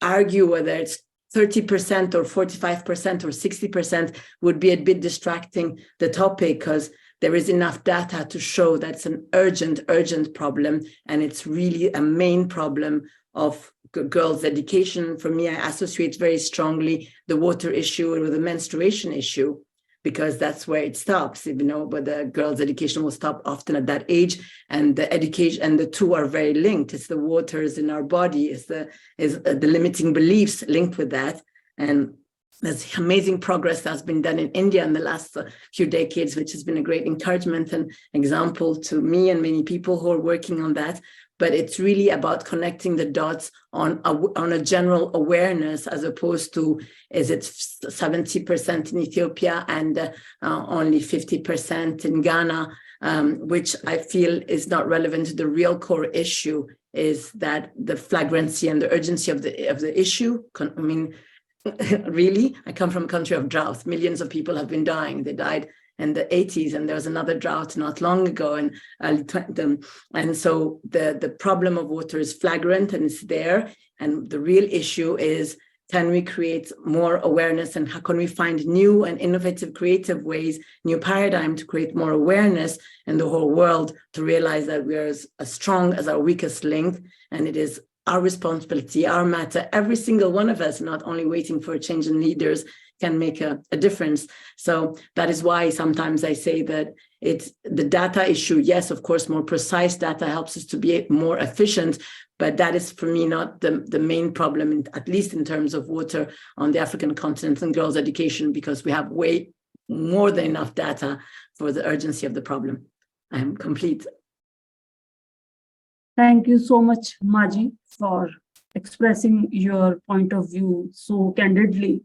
Speaker 12: argue whether it's 30% or 45% or 60% would be a bit distracting the topic, because there is enough data to show that's an urgent problem. And it's really a main problem of girls' education. For me, I associate very strongly the water issue with the menstruation issue, because that's where it stops, but the girls' education will stop often at that age, and the education and the two are very linked. It's the waters in our body, is the limiting beliefs linked with that. And there's amazing progress that's been done in India in the last few decades, which has been a great encouragement and example to me and many people who are working on that. But it's really about connecting the dots on a general awareness, as opposed to, is it 70% in Ethiopia and only 50% in Ghana, which I feel is not relevant to the real core issue, is that the flagrancy and the urgency of the issue. I mean, really, I come from a country of drought. Millions of people have been dying. They died in the 80s, and there was another drought not long ago, and so the problem of water is flagrant and it's there. And the real issue is, can we create more awareness, and how can we find new and innovative, creative ways, new paradigm to create more awareness in the whole world, to realize that we are as strong as our weakest link, and it is our responsibility, our matter. Every single one of us, not only waiting for a change in leaders, can make a difference. So that is why sometimes I say that it's the data issue. Yes, of course, more precise data helps us to be more efficient, but that is for me not the main problem, at least in terms of water on the African continent and girls' education, because we have way more than enough data for the urgency of the problem. I am complete.
Speaker 1: Thank you so much, Maji, for expressing your point of view so candidly.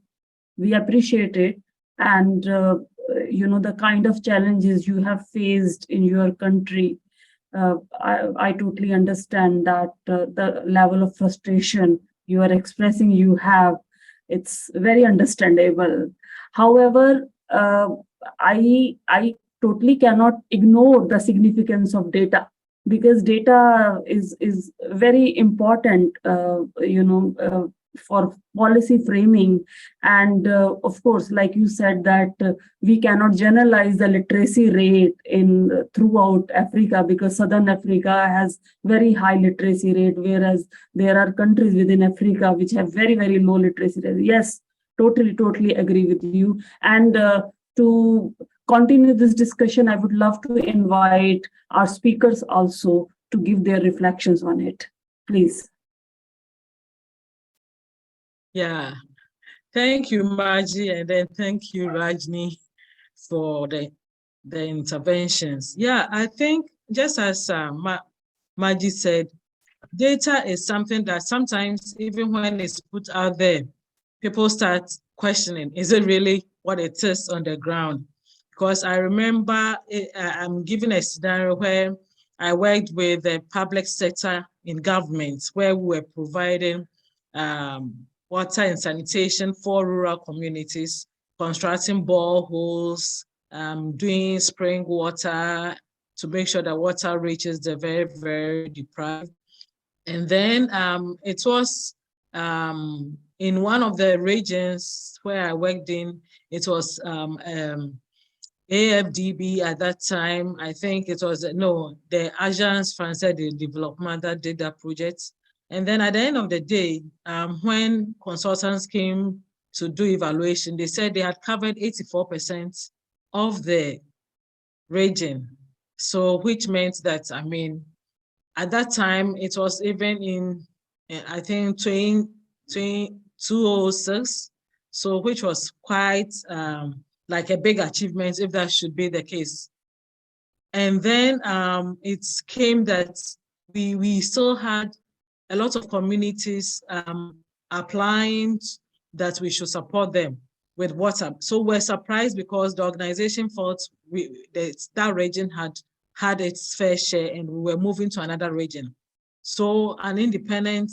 Speaker 1: We appreciate it. And, the kind of challenges you have faced in your country, I totally understand that the level of frustration you are expressing it's very understandable. However, I totally cannot ignore the significance of data, because data is very important, for policy framing. And of course, like you said, that we cannot generalize the literacy rate in throughout Africa, because Southern Africa has very high literacy rate, whereas there are countries within Africa which have very, very low literacy rate. Yes, totally agree with you. And to continue this discussion, I would love to invite our speakers also to give their reflections on it. Please.
Speaker 9: Yeah, thank you, Margie, and then thank you, Rajni, for the interventions. Yeah, I think just as Margie said, data is something that sometimes, even when it's put out there, people start questioning, is it really what it is on the ground? Because I remember I'm giving a scenario where I worked with the public sector in government, where we were providing water and sanitation for rural communities, constructing boreholes, doing spring water to make sure that water reaches the very, very deprived. And then it was in one of the regions where I worked in, it was AFDB at that time. I think it was, the Agence Française de Développement that did that project. And then at the end of the day, when consultants came to do evaluation, they said they had covered 84% of the region. So which meant that, I mean, at that time, it was even in, I think, 2006, so which was quite like a big achievement, if that should be the case. And then it came that we still had a lot of communities applying that we should support them with water. So we're surprised because the organization thought that region had its fair share and we were moving to another region. So an independent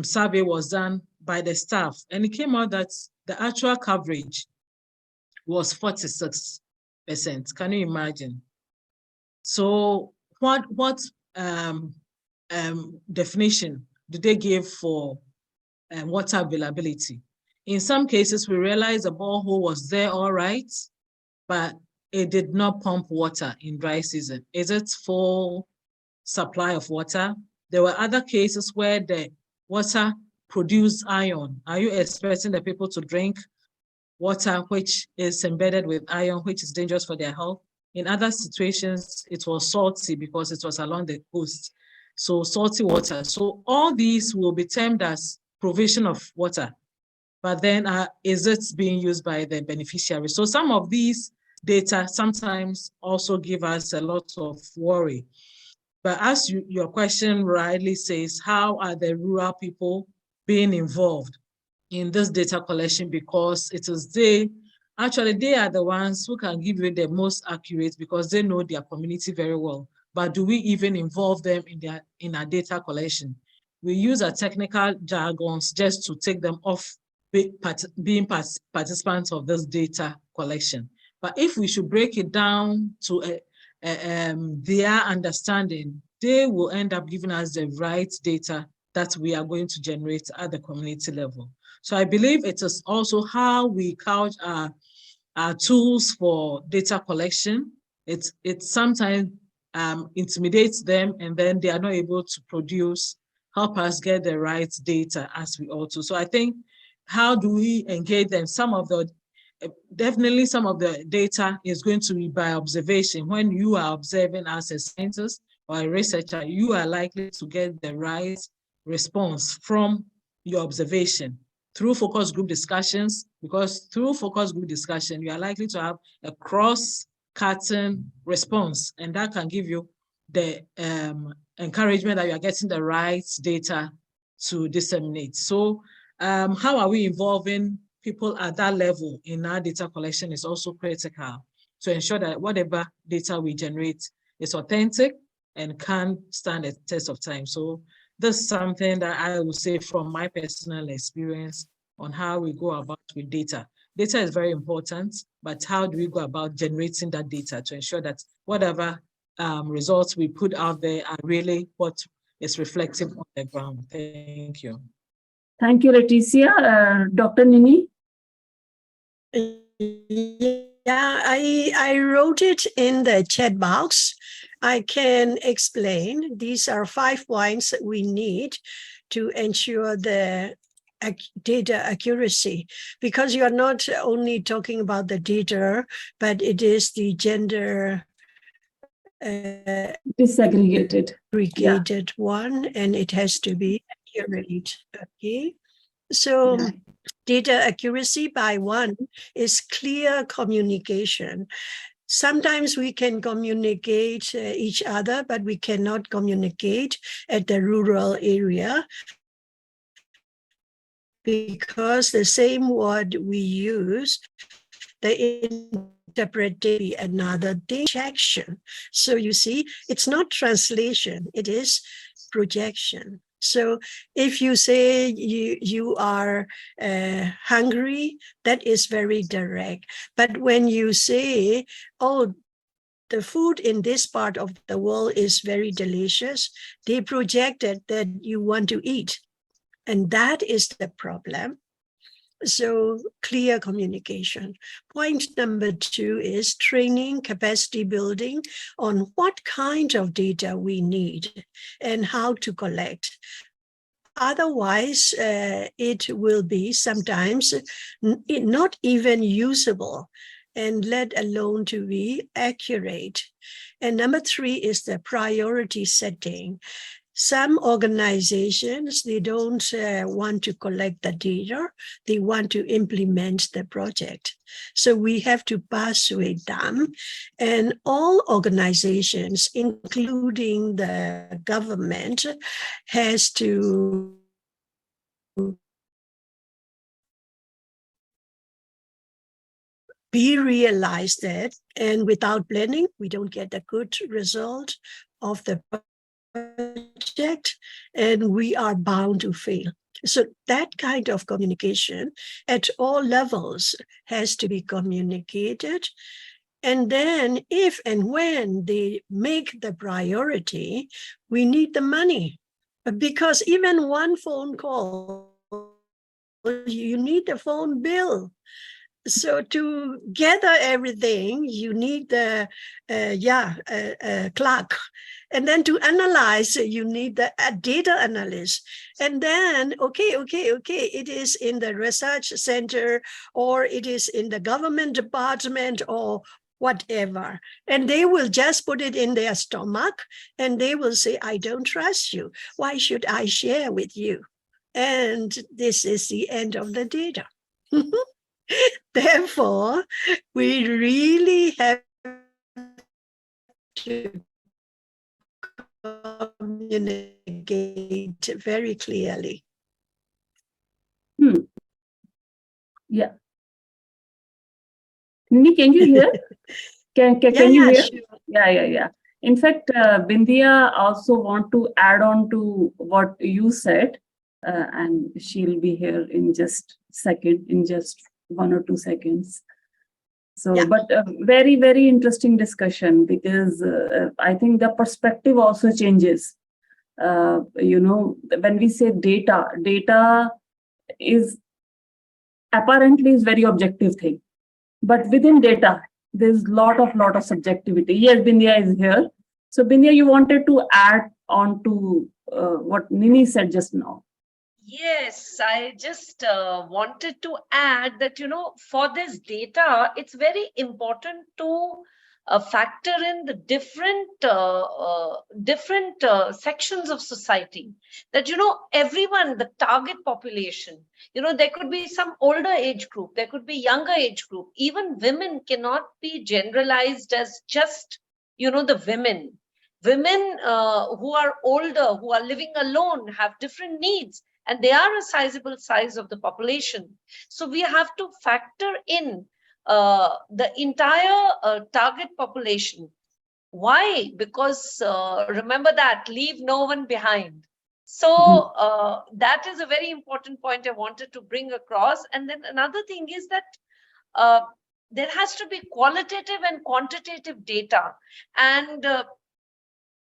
Speaker 9: survey was done by the staff, and it came out that the actual coverage was 46%. Can you imagine? So what definition do they give for water availability? In some cases, we realized the borehole was there all right, but it did not pump water in dry season. Is it full supply of water? There were other cases where the water produced iron. Are you expecting the people to drink water which is embedded with iron, which is dangerous for their health? In other situations, it was salty because it was along the coast. So salty water. So all these will be termed as provision of water, but then is it being used by the beneficiary? So some of these data sometimes also give us a lot of worry. But as your question rightly says, how are the rural people being involved in this data collection? Because it is they are the ones who can give you the most accurate, because they know their community very well. But do we even involve them in our data collection? We use our technical jargons just to take them off being participants of this data collection. But if we should break it down to their understanding, they will end up giving us the right data that we are going to generate at the community level. So I believe it is also how we couch our tools for data collection. It sometimes intimidates them, and then they are not able to help us get the right data as we ought to. So I think, how do we engage them? Definitely some of the data is going to be by observation. When you are observing as a scientist or a researcher, you are likely to get the right response from your observation through focus group discussions, because through focus group discussion, you are likely to have a cross-cutting response, and that can give you the encouragement that you are getting the right data to disseminate. So how are we involving people at that level in our data collection is also critical to ensure that whatever data we generate is authentic and can stand the test of time. So this is something that I would say from my personal experience on how we go about with data. Data is very important, but how do we go about generating that data to ensure that whatever results we put out there are really what is reflective on the ground? Thank you.
Speaker 1: Thank you, Leticia. Dr. Nini?
Speaker 11: Yeah, I wrote it in the chat box. I can explain. These are 5 points that we need to ensure the data accuracy, because you are not only talking about the data, but it is the gender
Speaker 1: Disaggregated.
Speaker 11: aggregated one, and it has to be accurate. Okay, so data accuracy by 1 is clear communication. Sometimes we can communicate each other, but we cannot communicate at the rural area, because the same word we use, the interpretation another projection. So you see, it's not translation, it is projection. So if you say you are hungry, that is very direct. But when you say, oh, the food in this part of the world is very delicious, they projected that you want to eat. And that is the problem. So clear communication. Point number 2 is training, capacity building on what kind of data we need and how to collect. Otherwise, it will be sometimes not even usable, and let alone to be accurate. And number 3 is the priority setting. Some organizations, they don't want to collect the data, they want to implement the project. So we have to persuade them. And all organizations, including the government, has to be realized that, and without planning, we don't get a good result of the project, and we are bound to fail. So that kind of communication at all levels has to be communicated. And then if and when they make the priority, we need the money. Because even one phone call, you need a phone bill. So to gather everything, you need the clerk. And then to analyze, you need the data analyst. And then, okay, it is in the research center, or it is in the government department, or whatever. And they will just put it in their stomach, and they will say, I don't trust you. Why should I share with you? And this is the end of the data. Therefore, we really have to communicate very clearly.
Speaker 1: Yeah. Nini, can you hear? Can you hear?
Speaker 11: Sure.
Speaker 1: Yeah. In fact, Bindia also want to add on to what you said, and she'll be here in just in just 1 or 2 seconds. So,
Speaker 11: Yeah.
Speaker 1: but very, very interesting discussion, because I think the perspective also changes. When we say data is apparently is very objective thing, but within data, there's lot of subjectivity. Yes, Bindia is here. So Bindia, you wanted to add on to what Nini said just now.
Speaker 7: Yes, I just wanted to add that, for this data, it's very important to factor in the different sections of society. That, everyone, the target population, there could be some older age group, there could be younger age group. Even women cannot be generalized as just, the women. Women who are older, who are living alone, have different needs. And they are a sizable size of the population. So we have to factor in the entire target population. Why? Because remember that, leave no one behind. So that is a very important point I wanted to bring across. And then another thing is that there has to be qualitative and quantitative data. And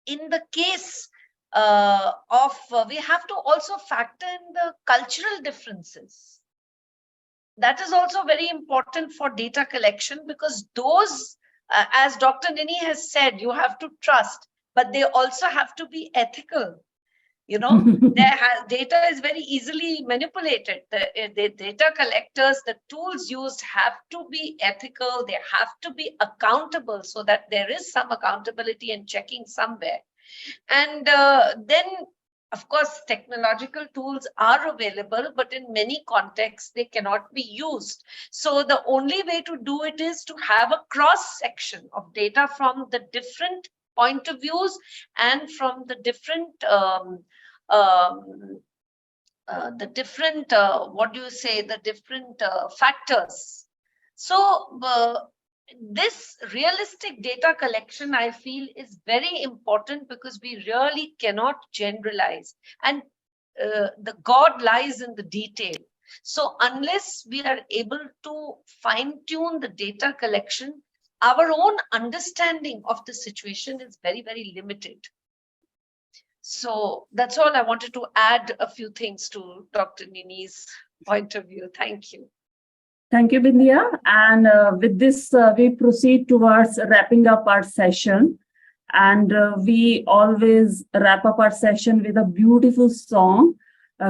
Speaker 7: in the case we have to also factor in the cultural differences. That is also very important for data collection, because those, as Dr. Nini has said, you have to trust, but they also have to be ethical. You know, data is very easily manipulated. The data collectors, the tools used have to be ethical. They have to be accountable, so that there is some accountability and checking somewhere. And then, of course, technological tools are available, but in many contexts, they cannot be used. So the only way to do it is to have a cross section of data from the different point of views and from the different factors. So this realistic data collection, I feel, is very important, because we really cannot generalize, and the God lies in the detail. So unless we are able to fine-tune the data collection, our own understanding of the situation is very, very limited. So that's all I wanted to add a few things to Dr. Nini's point of view. Thank you.
Speaker 1: Thank you, Bindya. And with this, we proceed towards wrapping up our session. And we always wrap up our session with a beautiful song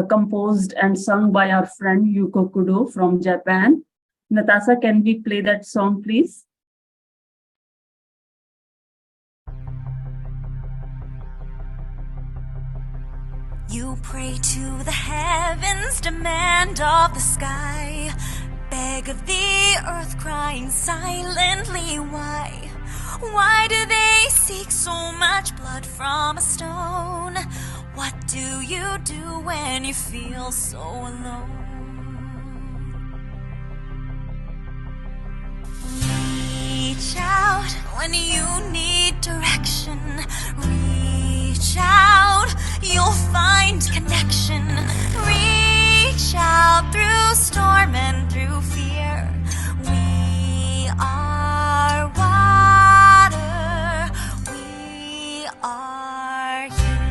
Speaker 1: composed and sung by our friend Yuko Kudo from Japan. Natasha, can we play that song, please?
Speaker 4: You pray to the heavens, demand of the sky, beg of the earth, crying silently, why? Why do they seek so much blood from a stone? What do you do when you feel so alone? Reach out when you need direction. Reach out, you'll find connection. Reach out through storm and through fear. We are water. We are here.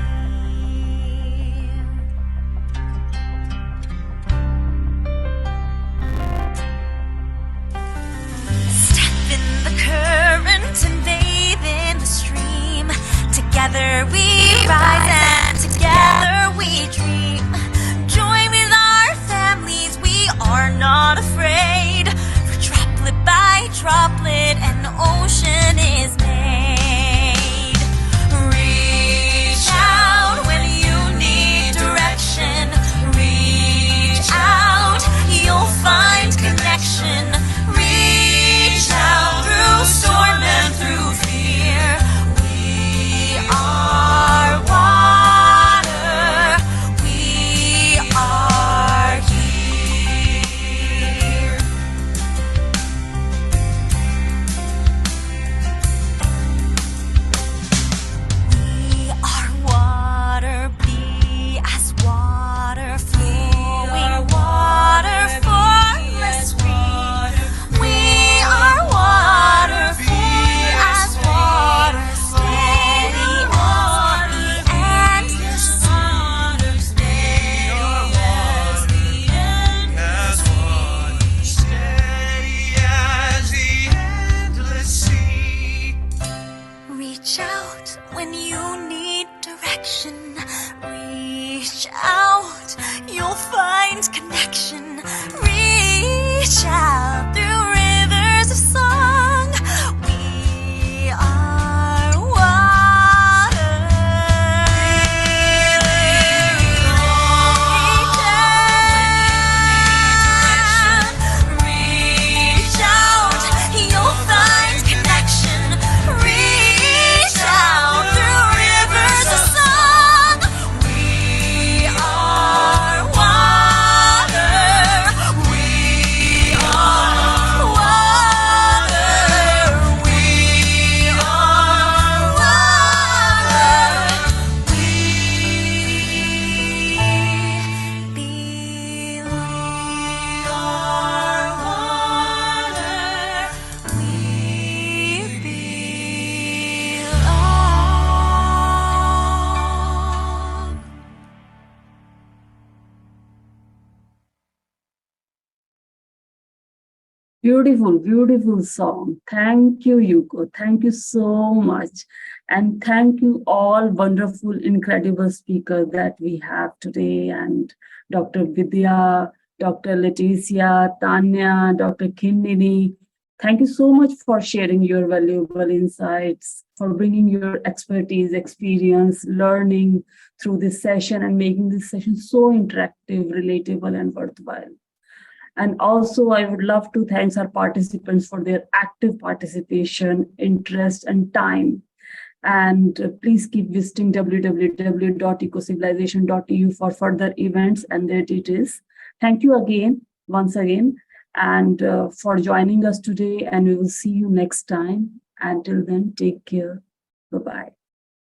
Speaker 4: Step in the current and bathe in the stream. Together we rise and together we dream. Join with our families, we are not afraid. For droplet by droplet, an ocean is made. Reach out when you need direction. Reach out, you'll find connection. Reach out through storm and through fear. We are water. We are here. We are water. Be as water, flowing water, formless free. We are water. Be as water, steady as the endless sea. Reach out when you need direction. Reach out, you'll find connection. Reach out through rivers of song. We are water. Reach out, you'll find connection. Reach out through rivers of song. We are water. We are
Speaker 1: Beautiful, beautiful song. Thank you, Yuko. Thank you so much. And thank you all wonderful, incredible speakers that we have today. And Dr. Vidya, Dr. Leticia, Tanya, Dr. Kinnini. Thank you so much for sharing your valuable insights, for bringing your expertise, experience, learning through this session and making this session so interactive, relatable, and worthwhile. And also, I would love to thank our participants for their active participation, interest, and time. And please keep visiting www.ecocivilisation.eu for further events and their details. Thank you again, once again, and for joining us today. And we will see you next time. Until then, take care. Bye-bye.